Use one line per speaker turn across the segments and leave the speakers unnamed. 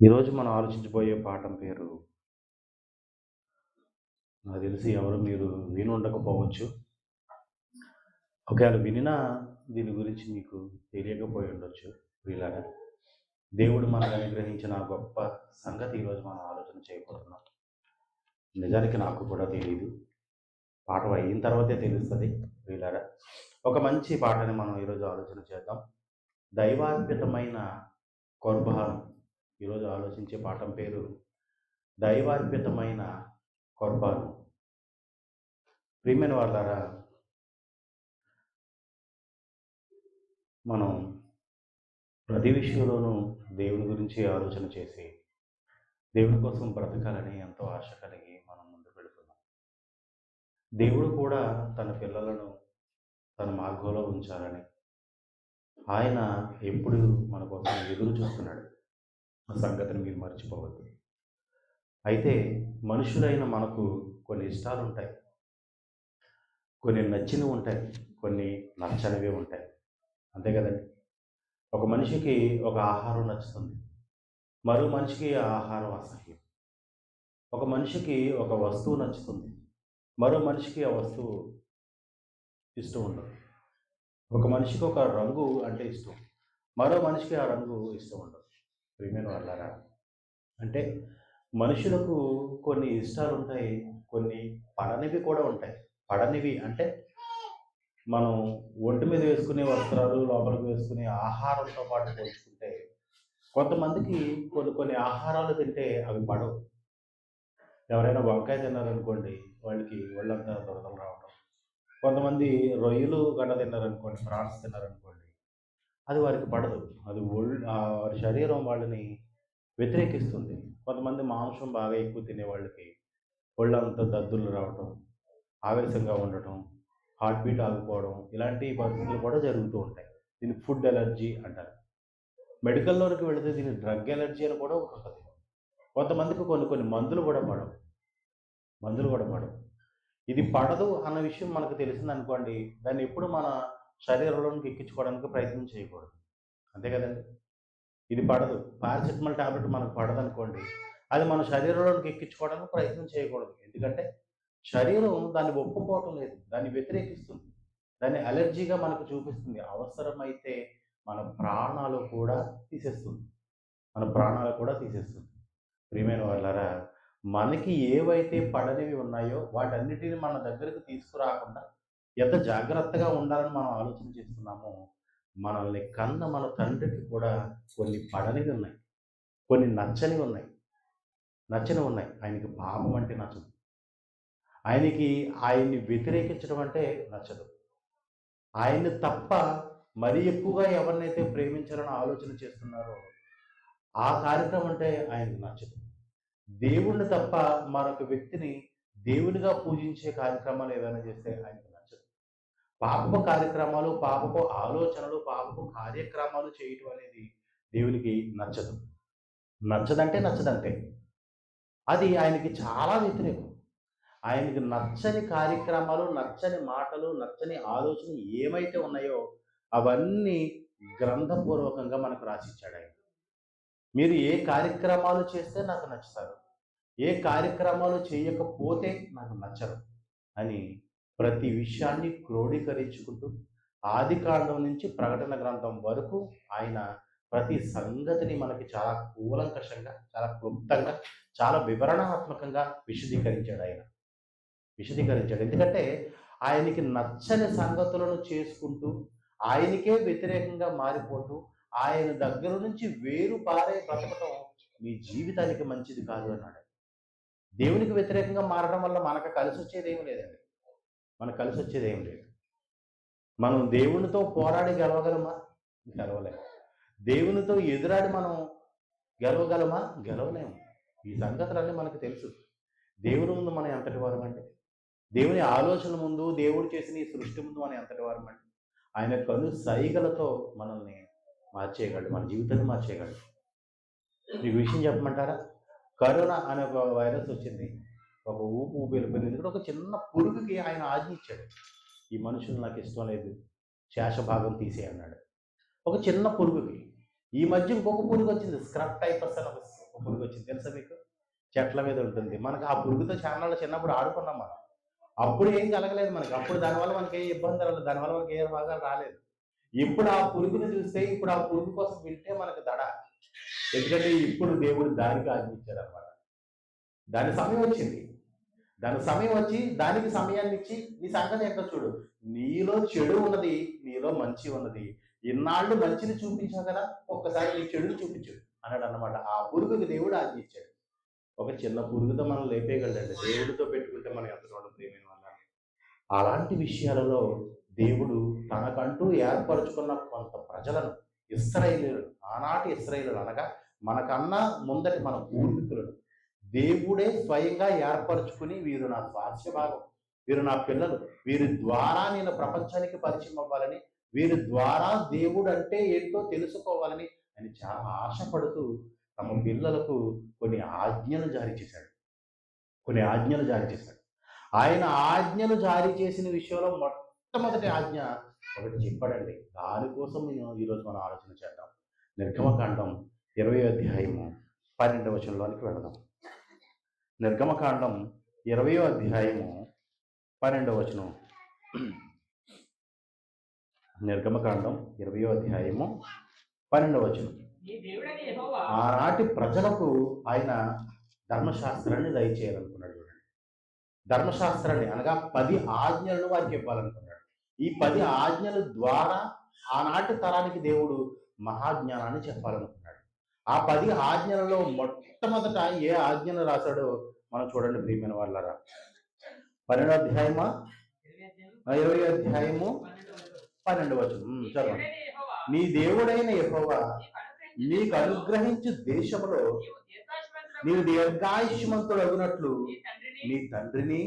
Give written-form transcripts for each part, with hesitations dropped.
ఈరోజు మనం ఆలోచించబోయే పాఠం పేరు నాకు తెలిసి ఎవరు మీరు విని ఉండకపోవచ్చు. ఒకవేళ వినినా దీని గురించి మీకు తెలియకపోయి ఉండొచ్చు ప్రియులారా. దేవుడు మనకు అనుగ్రహించిన గొప్ప సంగతి ఈరోజు మనం ఆలోచన చేయబోతున్నాం. నిజానికి నాకు కూడా తెలీదు. పాఠం అయిన తర్వాతే తెలుస్తుంది ప్రియులారా. ఒక మంచి పాటని మనం ఈరోజు ఆలోచన చేద్దాం. దైవార్పితమైన కొర్బాను. ఈరోజు ఆలోచించే పాఠం పేరు దైవార్పితమైన కొర్బాను. ప్రియమైన వాళ్ళారా, మనం ప్రతి విషయంలోనూ దేవుని గురించి ఆలోచన చేసి దేవుని కోసం బ్రతకాలని ఎంతో ఆశ కలిగి మనం ముందుకు వెళుతున్నాం. దేవుడు కూడా తన పిల్లలను తన మార్గంలో ఉంచాలని ఆయన ఎప్పుడు మన కోసం ఎదురు చూస్తున్నాడు. ఆ సంగతిని మీరు మర్చిపోవద్దు. అయితే మనుషులైన మనకు కొన్ని ఇష్టాలు ఉంటాయి, కొన్ని నచ్చినవి ఉంటాయి, కొన్ని నచ్చనివి ఉంటాయి. అంతే కదండి. ఒక మనిషికి ఒక ఆహారం నచ్చుతుంది, మరో మనిషికి ఆ ఆహారం అసహ్యం. ఒక మనిషికి ఒక వస్తువు నచ్చుతుంది, మరో మనిషికి ఆ వస్తువు ఇష్టం ఉండదు. ఒక మనిషికి ఒక రంగు అంటే ఇష్టం, మరో మనిషికి ఆ రంగు ఇష్టం ఉండదు. ప్రియమైన వాళ్ళారా, అంటే మనుషులకు కొన్ని ఇష్టాలు ఉంటాయి, కొన్ని పడనివి కూడా ఉంటాయి. పడనివి అంటే మనం ఒంటి మీద వేసుకునే వస్త్రాలు, లోపలికి వేసుకునే ఆహారంతో పాటు పోల్చుకుంటే కొంతమందికి కొన్ని కొన్ని ఆహారాలు తింటే అవి పడవు. ఎవరైనా వంకాయ తిన్నారనుకోండి, వాళ్ళకి ఒళ్ళంతా దురదలు రావడం. కొంతమంది రొయ్యలు గడ్డ తిన్నారనుకోండి, ప్రాన్స్ తిన్నారనుకోండి, అది వారికి పడదు. అది వారి శరీరం వాళ్ళని వ్యతిరేకిస్తుంది. కొంతమంది మాంసం బాగా ఎక్కువ తినే వాళ్ళకి ఒళ్ళంతా దద్దుర్లు రావటం, ఆవేశంగా ఉండటం, హార్ట్ బీట్ ఆగిపోవడం, ఇలాంటి పరిస్థితులు కూడా జరుగుతూ ఉంటాయి. దీన్ని ఫుడ్ ఎలర్జీ అంటారు. మెడికల్లోకి వెళితే దీన్ని డ్రగ్ ఎలర్జీ అని కూడా ఒకటి ఉంటుంది. కొంతమందికి కొన్ని కొన్ని మందులు కూడా పడవు. ఇది పడదు అన్న విషయం మనకు తెలిసిందనుకోండి, దాన్ని ఎప్పుడు మన శరీరంలోనికి ఎక్కించుకోవడానికి ప్రయత్నం చేయకూడదు. అంతే కదండి. ఇది పడదు, పారాసిటమాల్ టాబ్లెట్ మనకు పడదనుకోండి, అది మన శరీరంలోనికి ఎక్కించుకోవడానికి ప్రయత్నం చేయకూడదు. ఎందుకంటే శరీరం దాన్ని ఒప్పుకోవటం లేదు, దాన్ని వ్యతిరేకిస్తుంది, దాన్ని అలర్జీగా మనకు చూపిస్తుంది. అవసరమైతే మన ప్రాణాలు కూడా తీసేస్తుంది. ప్రియమైన వాళ్ళారా, మనకి ఏవైతే పడనివి ఉన్నాయో వాటన్నిటిని మన దగ్గరకు తీసుకురాకుండా ఎంత జాగ్రత్తగా ఉండాలని మనం ఆలోచన చేస్తున్నామో, మనల్ని కన్న మన తండ్రికి కూడా కొన్ని పడనివి ఉన్నాయి, కొన్ని నచ్చనివి ఉన్నాయి. ఆయనకి పాపం అంటే నచ్చదు. ఆయన్ని వ్యతిరేకించడం అంటే నచ్చదు. ఆయన్ని తప్ప మరి ఎక్కువగా ఎవరినైతే ప్రేమించాలని ఆలోచన చేస్తున్నారో ఆ కార్యక్రమం అంటే ఆయనకు నచ్చదు. దేవుణ్ణి తప్ప మరొక వ్యక్తిని దేవునిగా పూజించే కార్యక్రమాలు ఏదైనా చేస్తే ఆయనకు నచ్చదు. పాపపు కార్యక్రమాలు, పాపపు ఆలోచనలు, పాపపు కార్యక్రమాలు చేయటం అనేది దేవునికి నచ్చదు. నచ్చదంటే నచ్చదంతే. అది ఆయనకి చాలా వ్యతిరేకం. ఆయనకి నచ్చని కార్యక్రమాలు, నచ్చని మాటలు, నచ్చని ఆలోచనలు ఏమైతే ఉన్నాయో అవన్నీ గ్రంథపూర్వకంగా మనకు రాసిచ్చాడాయన. మీరు ఏ కార్యక్రమాలు చేస్తే నాకు నచ్చుతారు, ఏ కార్యక్రమాలు చేయకపోతే నాకు నచ్చరు అని ప్రతి విషయాన్ని క్రోడీకరించుకుంటూ ఆదికాండం నుంచి ప్రకటన గ్రంథం వరకు ఆయన ప్రతి సంగతిని మనకి చాలా కూలంకషంగా, చాలా క్లుప్తంగా, చాలా వివరణాత్మకంగా విశదీకరించాడు. ఎందుకంటే ఆయనకి నచ్చని సంగతులను చేసుకుంటూ ఆయనకే వ్యతిరేకంగా మారిపోతూ ఆయన దగ్గర నుంచి వేరు పారే బ్రతకటం మీ జీవితానికి మంచిది కాదు అన్నాడు. దేవునికి వ్యతిరేకంగా మారడం వల్ల మనకు కలిసి వచ్చేది ఏమి లేదండి. మనకు కలిసి వచ్చేది ఏమి లేదు. మనం దేవునితో పోరాడి గెలవగలమా? గెలవలేము. దేవునితో ఎదురాడి మనం గెలవగలమా? గెలవలేము. ఈ సంగతులన్నీ మనకు తెలుసు. దేవుని ముందు మనం ఎంతటి వారమండి? దేవుని ఆలోచన ముందు, దేవుడు చేసిన ఈ సృష్టి ముందు మనం ఎంతటి వారమండి? ఆయన కను సైగలతో మనల్ని మార్చేయగలడు, మన జీవితాన్ని మార్చేయగలడు. మీకు విషయం చెప్పమంటారా? కరోనా అనే ఒక వైరస్ వచ్చింది. ఒక ఊపి వెళ్ళిపోయింది. ఎందుకంటే ఒక చిన్న పురుగుకి ఆయన ఆజ్ఞ ఇచ్చాడు. ఈ మనుషులు నాకు ఇష్టం లేదు, శేషభాగం తీసేయి అన్నాడు. ఒక చిన్న పురుగుకి. ఈ మధ్య ఇంకొక పురుగు వచ్చింది, స్క్రబ్ టైపర్స్ అని ఒక ఒక పురుగు వచ్చింది, తెలుసా మీకు? చెట్ల మీద ఉంటుంది. మనకు ఆ పురుగుతో చాన్నాళ్ళు చిన్నప్పుడు ఆడుకున్నాం మనం. అప్పుడు ఏం కలగలేదు మనకి. అప్పుడు దానివల్ల మనకి ఏ ఇబ్బంది రాలేదు. దానివల్ల మనకి ఏ రోగాలు రాలేదు. ఇప్పుడు ఆ పురుగుని చూస్తే, ఇప్పుడు ఆ పురుగు కోసం వింటే మనకు దడ. ఎందుకంటే ఇప్పుడు దేవుడు దానికి ఆజ్ఞించాడనమాట. దాని సమయం వచ్చింది. దాని సమయం వచ్చి దానికి సమయాన్ని ఇచ్చి నీ సంగతి ఏంటో చూడు. నీలో చెడు ఉన్నది, నీలో మంచి ఉన్నది. ఇన్నాళ్ళు మంచిని చూపించావు కదా, ఒక్కసారి నీ చెడుని చూపించు అన్నాడు అన్నమాట. ఆ పురుగుకి దేవుడు ఆజ్ఞించాడు. ఒక చిన్న పురుగుతో మనం లేపేయగలండి. దేవుడితో పెట్టుకుంటే మనం ఎంత ప్రియమైన వాళ్ళ. అలాంటి విషయాలలో దేవుడు తనకంటూ ఏర్పరచుకున్న కొంత ప్రజలను, ఇశ్రాయేలీయులు, ఆనాటి ఇశ్రాయేలీయులు అనగా మనకన్నా ముందటి మన పూర్వీకులను దేవుడే స్వయంగా ఏర్పరచుకుని, వీరు నా స్వాస్థ్య భాగం, వీరు నా పిల్లలు, వీరి ద్వారా నేను ప్రపంచానికి పరిచయం అవ్వాలని, వీరి ద్వారా దేవుడు అంటే ఏంటో తెలుసుకోవాలని అని చాలా ఆశపడుతూ తమ పిల్లలకు కొన్ని ఆజ్ఞలు జారీ చేశాడు. కొన్ని ఆజ్ఞలు జారీ చేశాడు. ఆయన ఆజ్ఞలు జారీ చేసిన విషయంలో మొట్టమొదటి ఆజ్ఞ ఒకటి చెప్పాడండి. దానికోసం నేను ఈరోజు మనం ఆలోచన చేద్దాం. నిర్గమకాండం 20వ అధ్యాయము 12వ వచనంలోనికి వెళదాం. నిర్గమకాండం 20వ అధ్యాయము 12వ వచనం. నిర్గమకాండం 20వ అధ్యాయము 12వ వచనం. ఆనాటి ప్రజలకు ఆయన ధర్మశాస్త్రాన్ని దయచేయాలనుకున్నాడు. చూడండి, ధర్మశాస్త్రాన్ని అనగా 10 ఆజ్ఞలను వారికి ఇవ్వాలనుకున్నాడు. ఈ 10 ఆజ్ఞల ద్వారా ఆనాటి తరానికి దేవుడు మహాజ్ఞానాన్ని చెప్పాలనుకున్నాడు. ఆ 10 ఆజ్ఞలలో మొట్టమొదట ఏ ఆజ్ఞను రాశాడో మనం చూడండి ప్రియమైన వాళ్ళారా. 12వ అధ్యాయమా, 20వ అధ్యాయము 12వ వచనం చదవండి. నీ దేవుడైన యెహోవా నీకు అనుగ్రహించు దేశంలో నీవు దీర్ఘాయుష్మంతుడు అగునట్లు నీ తండ్రిని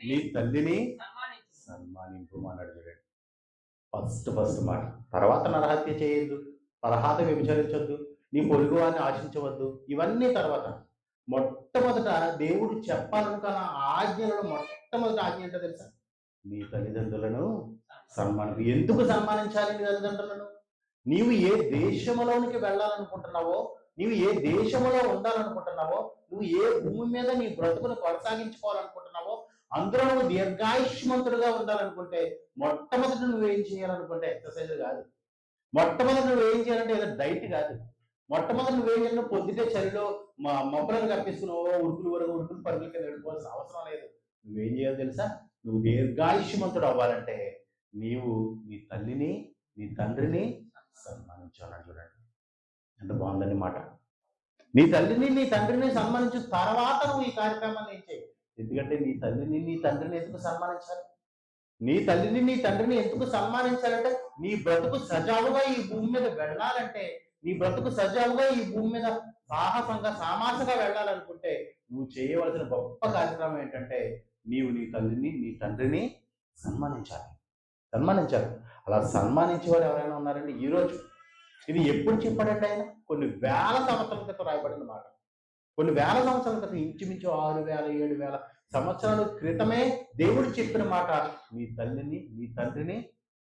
నీ తల్లిని సన్మానింపు అన్నాడు. చూడండి, ఫస్ట్ మాట. తర్వాత నరహత్య చేయొద్దు, పరహాత వ్యభిచరించొద్దు, నీ పొరుగు వారిని ఆశించవద్దు, ఇవన్నీ తర్వాత. మొట్టమొదట దేవుడు చెప్పాలనుకున్న ఆజ్ఞలలో మొట్టమొదటి ఆజ్ఞ ఏంటో తెలుసా? నీ తల్లిదండ్రులను సన్మానింపు. ఎందుకు సన్మానించాలి నీ తల్లిదండ్రులను? నీవు ఏ దేశంలోనికి వెళ్ళాలనుకుంటున్నావో, నీవు ఏ దేశంలో ఉండాలనుకుంటున్నావో, నువ్వు ఏ భూమి మీద నీ బ్రతుకును కొనసాగించుకోవాలనుకుంటున్నావో, అందులో నువ్వు దీర్ఘాయుష్మంతుడుగా ఉండాలనుకుంటే మొట్టమొదటి నువ్వేం చేయాలనుకుంటే ఎక్సర్సైజ్ కాదు. మొట్టమొదటి నువ్వేం చేయాలంటే ఏదో డైట్ కాదు. మొట్టమొదటి నువ్వేం చేయాలంటే పొద్దుటే చలిలో మొక్కలను కప్పిస్తున్నావో ఉరుకులు పరుగుల కింద వెళ్ళిపోవాల్సిన అవసరం లేదు. నువ్వేం చేయాలి తెలుసా? నువ్వు దీర్ఘాయుష్మంతుడు అవ్వాలంటే నీవు నీ తల్లిని నీ తండ్రిని సన్మానించాలని. చూడండి, ఎంత బాగుందని మాట. నీ తల్లిని నీ తండ్రిని సన్మానించిన తర్వాత నువ్వు ఈ కార్యక్రమాన్ని ఏం చేయి. ఎందుకంటే నీ తల్లిని నీ తండ్రిని ఎందుకు సన్మానించాలి? నీ తల్లిని నీ తండ్రిని ఎందుకు సన్మానించాలంటే నీ బ్రతుకు సజావుగా ఈ భూమి మీద వెళ్ళాలంటే, నీ బ్రతుకు సజావుగా ఈ భూమి మీద సాహసంగా సామాసగా వెళ్ళాలనుకుంటే నువ్వు చేయవలసిన గొప్ప కార్యక్రమం ఏంటంటే నీవు నీ తల్లిని నీ తండ్రిని సన్మానించాలి. అలా సన్మానించేవారు ఎవరైనా ఉన్నారండి ఈరోజు? ఇది ఎప్పుడు చెప్పాడంటే ఆయన? కొన్ని వేల సంవత్సరాల క్రితం రాయబడిన మాట. కొన్ని వేల సంవత్సరాల క్రితం, ఇంచుమించు 6,000 7,000 సంవత్సరాల క్రితమే దేవుడు చెప్పిన మాట. నీ తల్లిని నీ తండ్రిని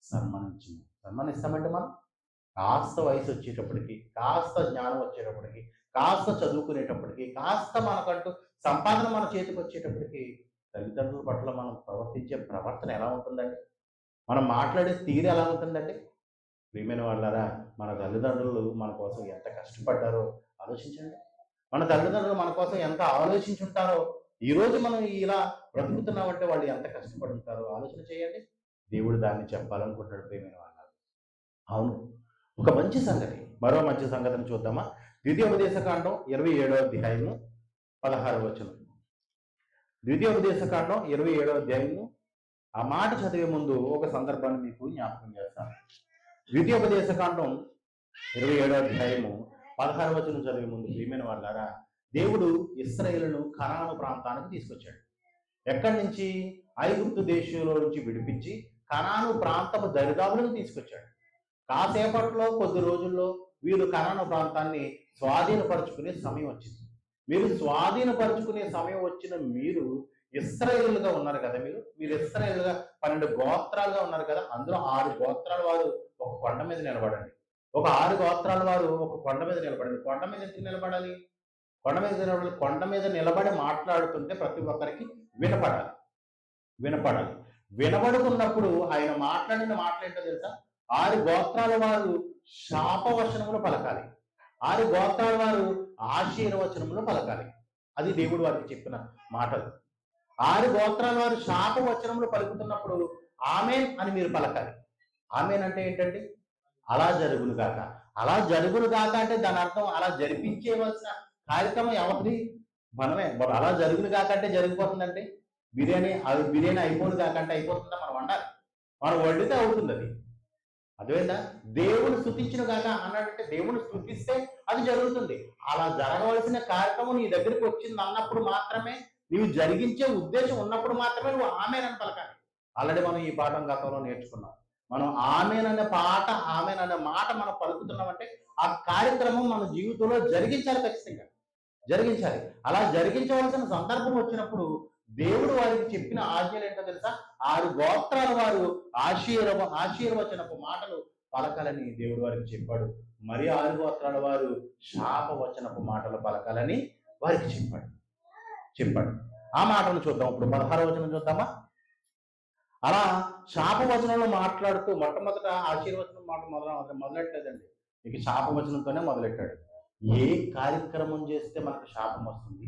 సన్మానిస్తామంటే మనం కాస్త వయసు వచ్చేటప్పటికి, కాస్త జ్ఞానం వచ్చేటప్పటికి, కాస్త చదువుకునేటప్పటికి, కాస్త మనకంటూ సంపాదన మన చేతికి వచ్చేటప్పటికి తల్లిదండ్రుల పట్ల మనం ప్రవర్తించే ప్రవర్తన ఎలా ఉంటుందండి? మనం మాట్లాడే తీరు ఎలా ఉంటుందండి? ప్రియమైన వాళ్ళారా, మన తల్లిదండ్రులు మన కోసం ఎంత కష్టపడ్డారో ఆలోచించండి. మన తల్లిదండ్రులు మన కోసం ఎంత ఆలోచించుంటారో. ఈరోజు మనం ఇలా బ్రతుకుతున్నామంటే వాళ్ళు ఎంత కష్టపడి ఉంటారో ఆలోచన చేయండి. దేవుడు దాన్ని చెప్పాలనుకుంటున్నాడు ప్రియమైన వాళ్ళారా. అవును, ఒక మంచి సంగతి, మరో మంచి సంగతిని చూద్దామా? ద్వితీయోపదేశకాండం 27వ అధ్యాయము 16వ వచనం. ద్వితీయోపదేశకాండం 27వ అధ్యాయము. ఆ మాట చదివే ముందు ఒక సందర్భాన్ని మీకు జ్ఞాపకం చేస్తాను. ద్వితీయోపదేశకాండం 27వ అధ్యాయము 16వ వచనం చదివే ముందు ప్రియమైన వాళ్ళారా, దేవుడు ఇశ్రాయేలును కనాను ప్రాంతానికి తీసుకొచ్చాడు. ఎక్కడి నుంచి? ఐగుప్తు దేశంలో నుంచి విడిపించి కనాను ప్రాంతపు దరిదాపులకు తీసుకొచ్చాడు. కాసేపట్లో, కొద్ది రోజుల్లో వీరు కనాను ప్రాంతాన్ని స్వాధీనపరుచుకునే సమయం వచ్చింది. మీరు స్వాధీనపరుచుకునే సమయం వచ్చిన మీరు ఇశ్రాయేలుగా ఉన్నారు కదా. మీరు ఇశ్రాయేలుగా 12 గోత్రాలుగా ఉన్నారు కదా. అందులో 6 గోత్రాల వారు ఒక కొండ మీద నిలబడండి. ఒక 6 గోత్రాల వారు ఒక కొండ మీద నిలబడండి. కొండ మీద ఎందుకు నిలబడాలి? కొండ మీద నిలబడి మాట్లాడుతుంటే ప్రతి ఒక్కరికి వినపడాలి. వినపడాలి. వినబడుతున్నప్పుడు ఆయన మాట్లాడిన మాటలేంటో తెలుసా? 6 గోత్రాల వారు శాపవచనములు పలకాలి. 6 గోత్రాల వారు ఆశీర్వచనములు పలకాలి. అది దేవుడు వారికి చెప్పిన మాటలు. 6 గోత్రాల వారు శాపవచనములు పలుకుతున్నప్పుడు ఆమేన్ అని మీరు పలకాలి. ఆమేన్ అంటే ఏంటండి? అలా జరుగును గాక. అలా జరుగును గాక అంటే దాని అర్థం అలా జరిపించేవలసిన కార్యక్రమం ఎవరిది? మనమే. మరి అలా జరుగును గాక అంటే జరిగిపోతుందండి. బిర్యానీ అయిపోను కాక అంటే అయిపోతుందా? మనం వండాలి. మనం వండితే అవుతుంది అది. అర్థమైందా? దేవుని స్తుతించిన కాక అన్నాడంటే దేవుని స్తుతిస్తే అది జరుగుతుంది. అలా జరగవలసిన కార్యక్రమం నీ దగ్గరికి వచ్చింది అన్నప్పుడు మాత్రమే, నీవు జరిగించే ఉద్దేశం ఉన్నప్పుడు మాత్రమే నువ్వు ఆమేనని పలకాలి. ఆల్రెడీ మనం ఈ పాఠం గతంలో నేర్చుకున్నాం. మనం ఆమేననే ఆమేననే మాట మనం పలుకుతున్నామంటే ఆ కార్యక్రమం మన జీవితంలో జరిగించాలి, ఖచ్చితంగా జరిగించాలి. అలా జరిగించవలసిన సందర్భం వచ్చినప్పుడు దేవుడు వారికి చెప్పిన ఆజ్ఞలు ఏంటో తెలుసా? 6 గోత్రాల వారు ఆశీర్వచనపు మాటలు పలకాలని దేవుడు వారికి చెప్పాడు. మరి 6 గోత్రాల వారు శాపవచనపు మాటలు పలకాలని వారికి చెప్పాడు. ఆ మాటను చూద్దాం. ఇప్పుడు 16వ వచనం చూద్దామా? అలా శాపవచనంలో మాట్లాడుతూ మొట్టమొదట ఆశీర్వచనం మాట మొదలెట్టలేదండి. ఇక శాపవచనంతోనే మొదలెట్టాడు. ఏ కార్యక్రమం చేస్తే మనకు శాపం వస్తుంది,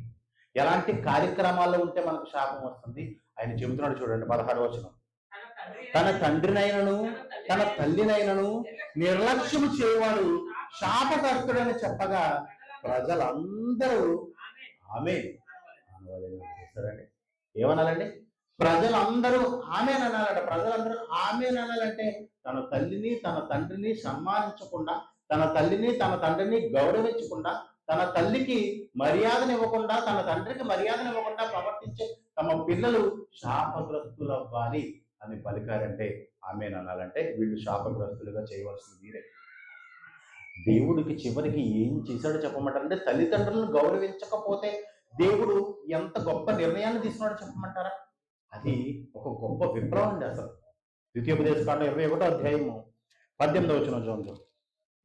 ఎలాంటి కార్యక్రమాల్లో ఉంటే మనకు శాపం వస్తుంది ఆయన చెబుతున్నాడు. చూడండి 16వ వచనం. తన తండ్రినైనను తన తల్లినైనను నిర్లక్ష్యము చేయవాడు శాపకర్తుడని చెప్పగా ప్రజలందరూ ఆమేన్ అనవాలండి. ఏమనాలండి? ప్రజలందరూ ఆమేన్ అనాలట. ప్రజలందరూ ఆమేన్ అనాలంటే తన తల్లిని తన తండ్రిని సన్మానించకుండా, తన తల్లిని తన తండ్రిని గౌరవించకుండా, తన తల్లికి మర్యాదనివ్వకుండా, తన తండ్రికి మర్యాదనివ్వకుండా ప్రవర్తించే తమ పిల్లలు శాపగ్రస్తులవ్వాలి అని పలికారంటే ఆమేన్ అనాలంటే వీళ్ళు శాపగ్రస్తులుగా చేయవలసింది మీరే. దేవుడికి చివరికి ఏం చేశాడో చెప్పమంటారంటే, తల్లిదండ్రులను గౌరవించకపోతే దేవుడు ఎంత గొప్ప నిర్ణయాన్ని తీసుకున్నాడో చెప్పమంటారా? అది ఒక గొప్ప విప్లవం అండి అసలు. ద్వితీయోపదేశకాండం 21వ అధ్యాయము 18వ వచనం చూడండి.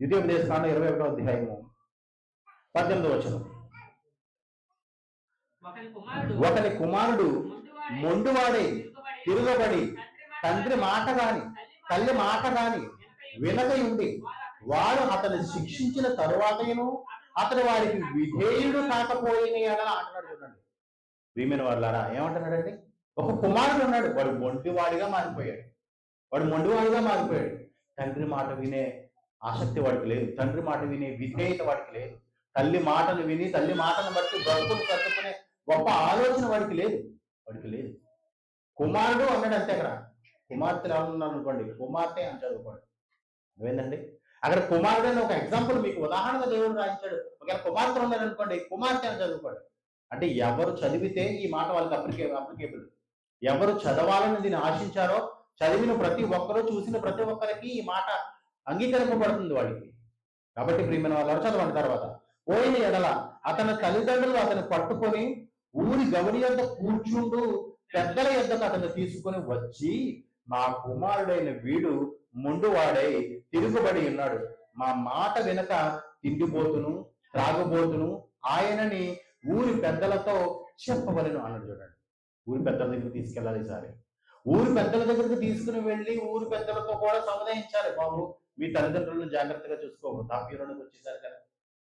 ద్వితీయోపదేశకాండం 21వ అధ్యాయము 18వ వచనం. ఒకని కుమారుడు మొండువాడే తిరుగబడి తండ్రి మాట గాని తల్లి మాట గాని వినకయుండి వాడు అతను శిక్షించిన తరువాతను అతను వారికి విధేయుడు కాకపోయిన ఎడల అంటున్నాడు. చూడండి ప్రియమైన వాళ్ళారా, ఏమంటున్నాడండి? ఒక కుమారుడు ఉన్నాడు, వాడు మొండివాడిగా మారిపోయాడు. తండ్రి మాట వినే ఆసక్తి వాడికి లేదు, తండ్రి మాట వినే విధేయత వాడికి లేదు, తల్లి మాటను విని తల్లి మాటను బట్టి బ్రతుకులు కట్టుకునే గొప్ప ఆలోచన వాడికి లేదు. కుమారుడు అన్నాడు అంతే. అక్కడ కుమార్తెలు ఎవరున్నారు అనుకోండి, కుమార్తె అని చదువుకోండి. అదేంటండి? అక్కడ కుమారుడు అని ఒక ఎగ్జాంపుల్ మీకు ఉదాహరణగా దేవుడు రాయించాడు. ఒకవేళ కుమార్తె ఉన్నారు అనుకోండి, కుమార్తె అని చదువుకోండి. అంటే ఎవరు చదివితే ఈ మాట వాళ్ళకి అప్లికేబుల్. ఎవరు చదవాలని దీన్ని ఆశించారో, చదివిన ప్రతి ఒక్కరూ, చూసిన ప్రతి ఒక్కరికి ఈ మాట అంగీకరింపబడుతుంది వాడికి. కాబట్టి ప్రియమైన వాళ్ళు చదవండి. తర్వాత పోయిన ఎడల అతని తల్లిదండ్రులు అతను పట్టుకొని ఊరి గవడి యొద్ద కూర్చుండు పెద్దల యొద్దకు అతను తీసుకొని వచ్చి, మా కుమారుడైన వీడు మొండువాడై తిరుగుబడి ఉన్నాడు, మా మాట వెనక తిండిపోతును త్రాగుబోతును ఆయనని ఊరి పెద్దలతో చెప్పవలను అన్నాడు. చూడండి, ఊరి పెద్దల దగ్గరికి తీసుకెళ్ళాలి. ఈసారి ఊరి పెద్దల దగ్గరికి తీసుకుని వెళ్ళి ఊరి పెద్దలతో కూడా సముదాయించాలి. బాబు, మీ తల్లిదండ్రులను జాగ్రత్తగా చూసుకోవు, తాపీరునికి వచ్చేసారు కదా,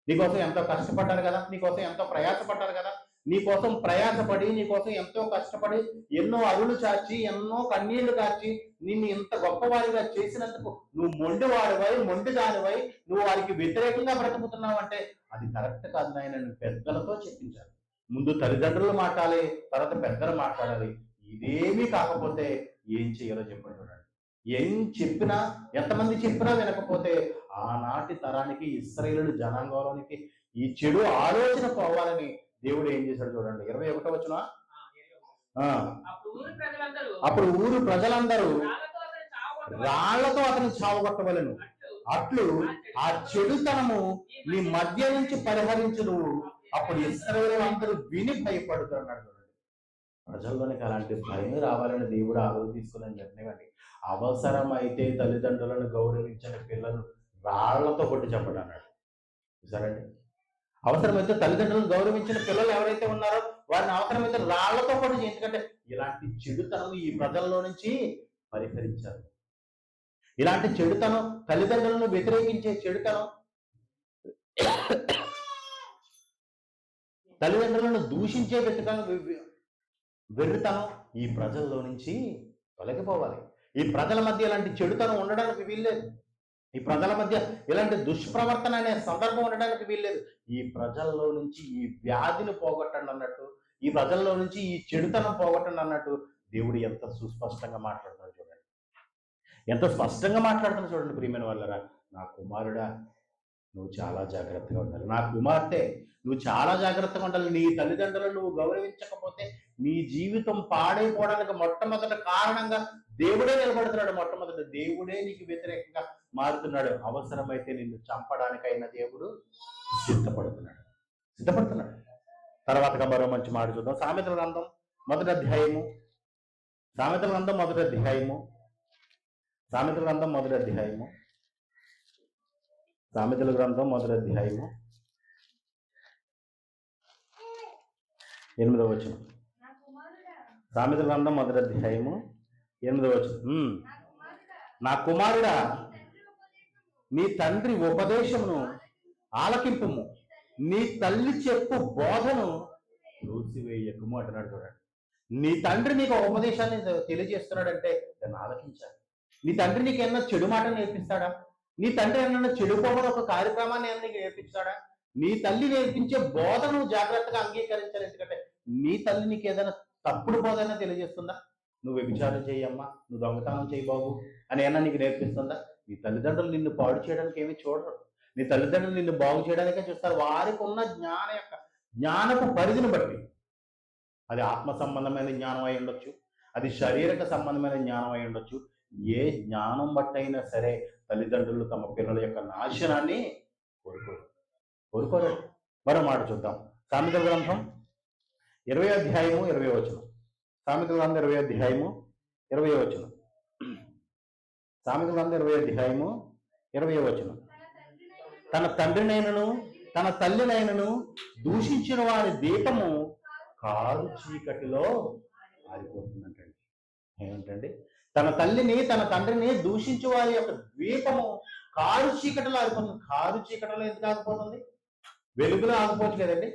నీకోసం ఎంతో కష్టపడ్డారు కదా, నీకోసం ఎంతో ప్రయాసపడ్డారు కదా, నీకోసం ప్రయాసపడి నీకోసం ఎంతో కష్టపడి ఎన్నో అరులు చాచి ఎన్నో కన్నీళ్లు కాచి నిన్ను ఇంత గొప్పవారిగా చేసినందుకు నువ్వు మొండి దానివై నువ్వు వారికి వ్యతిరేకంగా బ్రతుకుతున్నావు అంటే అది కరెక్ట్ కాదు నాయన. పెద్దలతో చెప్పించాలి. ముందు తల్లిదండ్రులు మాట్లాడాలి, తర్వాత పెద్దలు మాట్లాడాలి. ఇదేమీ కాకపోతే ఏం చేయాలో చెప్పండి. చూడండి, ఏం చెప్పినా ఎంతమంది చెప్పినా వినకపోతే ఆనాటి తరానికి ఇశ్రాయేలు జనాంగంలోనికి ఈ చెడు ఆలోచన పోవాలని దేవుడు ఏం చేశాడు చూడండి. 21వ వచనం. అప్పుడు ఊరు ప్రజలందరూ రాళ్లతో అతను చావగొట్టవలను, అట్లు ఆ చెడుతనము నీ మధ్య నుంచి పరిహరించును. అప్పుడు ఇశ్రాయేలు అందరూ విని భయపడుతున్నాడు. చూడండి, ప్రజల్లోనికి అలాంటి భయం రావాలని దేవుడు ఆ రోజు తీసుకున్న నిర్ణయం అండి. అవసరమైతే తల్లిదండ్రులను గౌరవించని పిల్లలు రాళ్లతో కొట్టి చెప్పడం అన్నాడు. సరేండి, అవసరమైతే తల్లిదండ్రులను గౌరవించిన పిల్లలు ఎవరైతే ఉన్నారో వారిని అవసరమైతే రాళ్లతో కూడా ఎందుకంటే ఇలాంటి చెడుతనం ఈ ప్రజల్లో నుంచి పరిహరించారు. ఇలాంటి చెడుతనం, తల్లిదండ్రులను వ్యతిరేకించే చెడుతనం, తల్లిదండ్రులను దూషించే వెర్రితనం ఈ ప్రజల్లో నుంచి తొలగిపోవాలి. ఈ ప్రజల మధ్య ఇలాంటి చెడుతనం ఉండడానికి వీల్లేదు. ఈ ప్రజల మధ్య ఇలాంటి దుష్ప్రవర్తన అనే సందర్భం ఉండడానికి వీల్లేదు. ఈ ప్రజల్లో నుంచి ఈ వ్యాధిని పోగొట్టండి అన్నట్టు, ఈ ప్రజల్లో నుంచి ఈ చెడుతనం పోగొట్టండి అన్నట్టు దేవుడు ఎంత సుస్పష్టంగా మాట్లాడుతున్నాడు చూడండి. ఎంత స్పష్టంగా మాట్లాడుతున్నాడు చూడండి ప్రియమైన వాళ్ళరా. నా కుమారుడా, నువ్వు చాలా జాగ్రత్తగా ఉండాలి. నా కుమార్తె, నువ్వు చాలా జాగ్రత్తగా ఉండాలి. నీ తల్లిదండ్రులను నువ్వు గౌరవించకపోతే నీ జీవితం పాడైపోవడానికి మొట్టమొదటి కారణంగా దేవుడే నిలబడుతున్నాడు. మొట్టమొదటి దేవుడే నీకు వ్యతిరేకంగా మారుతున్నాడు. అవసరమైతే నిన్ను చంపడానికైనా దేవుడు సిద్ధపడుతున్నాడు. తర్వాతగా మరో మంచి మాట చూద్దాం. సామెతల గ్రంథం మొదటి అధ్యాయము, సామెతల గ్రంథం మొదటి అధ్యాయము, సామెతల గ్రంథం మొదటి అధ్యాయము, సామెతల గ్రంథం మొదటి అధ్యాయము 8వ వచనం. సామెతల గ్రంథం మొదటి అధ్యాయము 8వ వచనం. నా కుమారుడా, నీ తండ్రి ఉపదేశమును ఆలకింపుము, నీ తల్లి చెప్పు బోధను త్రోసివేయకము అంటున్నాడు చూడండి. నీ తండ్రి నీకు ఉపదేశాన్ని తెలియజేస్తున్నాడంటే దాన్ని ఆలకించాలి. నీ తండ్రి నీకు ఏమన్నా చెడు మాట నేర్పిస్తాడా? నీ తండ్రి ఏమన్నా చెడుకోవడం ఒక కార్యక్రమాన్ని ఏమన్నా నీకు నేర్పిస్తాడా? నీ తల్లి నేర్పించే బోధను జాగ్రత్తగా అంగీకరించాలి. ఎందుకంటే నీ తల్లి నీకు ఏదైనా తప్పుడు బోధన తెలియజేస్తుందా? నువ్వు వ్యభిచారం చేయమ్మా, నువ్వు దొంగతనం చేయి బాబు అని ఏమన్నా నీకు నేర్పిస్తుందా? నీ తల్లిదండ్రులు నిన్ను పాడు చేయడానికి ఏమీ చూడరు. నీ తల్లిదండ్రులు నిన్ను బాగు చేయడానికే చూస్తారు. వారికి ఉన్న జ్ఞానపు పరిధిని బట్టి, అది ఆత్మ సంబంధమైన జ్ఞానం అయి ఉండొచ్చు, అది శారీరక సంబంధమైన జ్ఞానం అయి ఉండొచ్చు. ఏ జ్ఞానం బట్టి అయినా సరే తల్లిదండ్రులు తమ పిల్లల యొక్క నాశనాన్ని కోరుకోరు. మరో మాట చూద్దాం. సామెతల గ్రంథం 20వ అధ్యాయము 20వ వచనం. సామెతల గ్రంథం 20వ అధ్యాయము 20వ వచనం. సామెతల గ్రంథం 20వ అధ్యాయము 20వ వచనం. తన తండ్రినైనను తన తల్లినైనను దూషించిన వారి దీపము కారు చీకటిలో ఆరిపోతుందంటండి. ఏమిటండి? తన తల్లిని తన తండ్రిని దూషించే వారి యొక్క ద్వీపము కారు చీకటిలో ఆగిపోతుంది. కారు చీకటిలో ఎందుకు ఆగిపోతుంది? వెలుగులో ఆగిపోవచ్చు కదండి,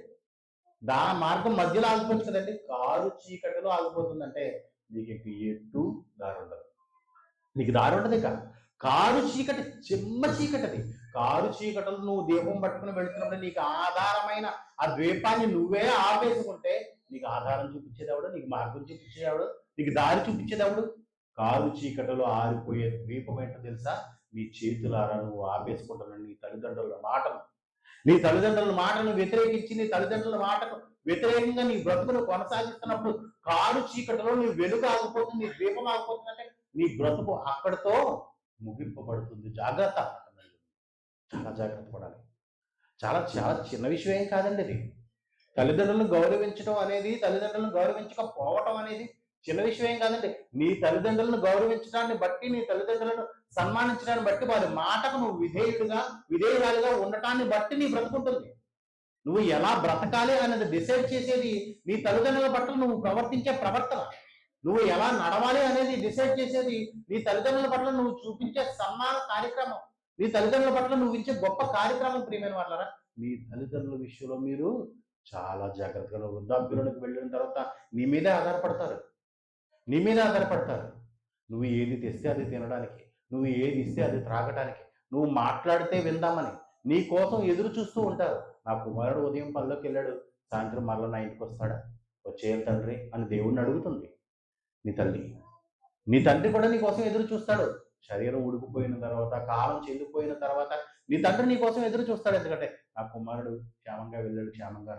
మార్గం మధ్యలో ఆగిపోవచ్చు కదండి. కారు చీకటిలో ఆగిపోతుందంటే నీకు ఎటు దారి ఉండదు, నీకు దారి ఉండదు. ఇక కారు చీకటి, చిమ్మ చీకటి. అది కారు చీకటిలో నువ్వు దీపం పట్టుకుని వెళుతున్నప్పుడు నీకు ఆధారమైన ఆ ద్వీపాన్ని నువ్వే ఆపేసుకుంటే నీకు ఆధారం చూపించేదేవుడు, నీకు మార్గం చూపించేవాడు, నీకు దారి చూపించేదేవుడు. కారు చీకటిలో ఆరిపోయే ద్వీపం ఏంటో తెలుసా? నీ చేతులారా నువ్వు ఆపేసుకుంటున్నావు నీ తల్లిదండ్రుల మాటను. నీ తల్లిదండ్రుల మాటను వ్యతిరేకించి, నీ తల్లిదండ్రుల మాటకు వ్యతిరేకంగా నీ బ్రతుకును కొనసాగిస్తున్నప్పుడు కారు చీకటిలో నీ వెలుగు ఆగిపోతుంది, నీ ద్వీపం ఆగిపోతుందంటే నీ బ్రతుకు అక్కడితో ముగింపబడుతుంది. జాగ్రత్త, చాలా జాగ్రత్త పడాలి. చాలా చాలా చిన్న విషయం ఏం కాదండి ఇది. తల్లిదండ్రులను గౌరవించడం అనేది, తల్లిదండ్రులను గౌరవించకపోవటం అనేది చిన్న విషయం ఏం కాదండి. నీ తల్లిదండ్రులను గౌరవించడాన్ని బట్టి, నీ తల్లిదండ్రులను సన్మానించడాన్ని బట్టి, వారి మాటకు నువ్వు విధేయురాలుగా ఉండటాన్ని బట్టి నీ బ్రతుకుంటుంది. నువ్వు ఎలా బ్రతకాలి అనేది డిసైడ్ చేసేది నీ తల్లిదండ్రుల పట్ల నువ్వు ప్రవర్తించే ప్రవర్తన. నువ్వు ఎలా నడవాలి అనేది డిసైడ్ చేసేది నీ తల్లిదండ్రుల పట్ల నువ్వు చూపించే సన్మాన కార్యక్రమం, నీ తల్లిదండ్రుల పట్ల నువ్వు ఇచ్చే గొప్ప కార్యక్రమం. ప్రియమైన వాళ్ళరా, నీ తల్లిదండ్రుల విషయంలో మీరు చాలా జాగ్రత్తగా, వృద్ధాప్యులకు వెళ్ళిన తర్వాత నీ మీదే ఆధారపడతారు. నువ్వు ఏది తెస్తే అది తినడానికి, నువ్వు ఏది ఇస్తే అది త్రాగటానికి, నువ్వు మాట్లాడితే విందామని నీ కోసం ఎదురు చూస్తూ ఉంటారు. నా కుమారుడు ఉదయం పనిలోకి వెళ్ళాడు, సాయంత్రం మళ్ళీ నా ఇంటికి వస్తాడా, వచ్చేయాలి తండ్రి అని దేవుడిని అడుగుతుంది నీ తల్లి. నీ తండ్రి కూడా నీ కోసం ఎదురు చూస్తాడు. శరీరం ఉడికిపోయిన తర్వాత, కాలం చెల్లిపోయిన తర్వాత నీ తండ్రి నీ కోసం ఎదురు చూస్తాడు. ఎందుకంటే నా కుమారుడు క్షేమంగా వెళ్ళాడు, క్షేమంగా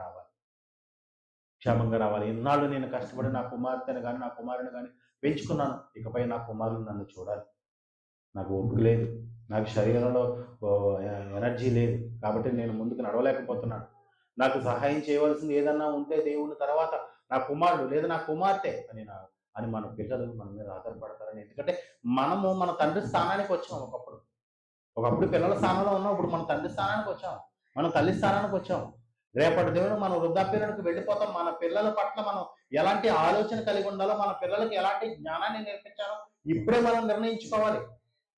రావాలి. ఇన్నాళ్ళు నేను కష్టపడి నా కుమార్తెను కానీ నా కుమారుని కానీ పెంచుకున్నాను. ఇకపై నా కుమారులు నన్ను చూడాలి. నాకు ఓపిక లేదు, నాకు శరీరంలో ఎనర్జీ లేదు, కాబట్టి నేను ముందుకు నడవలేకపోతున్నాను. నాకు సహాయం చేయవలసింది ఏదన్నా ఉంటే దేవుని తర్వాత నా కుమారుడు లేదా నా కుమార్తె అని మన పిల్లలు మన మీద ఆధారపడతారని. ఎందుకంటే మనము మన తండ్రి స్థానానికి వచ్చాం. ఒకప్పుడు పిల్లల స్థానంలో ఉన్నాం, ఇప్పుడు మన తండ్రి స్థానానికి వచ్చాం, మన తల్లి స్థానానికి వచ్చాం. రేపటి దినం మనం వృద్ధాప్యంలోకి వెళ్ళిపోతాం. మన పిల్లల పట్ల మనం ఎలాంటి ఆలోచన కలిగి ఉండాలో, మన పిల్లలకి ఎలాంటి జ్ఞానాన్ని నేర్పించాలో ఇప్పుడే మనం నిర్ణయించుకోవాలి.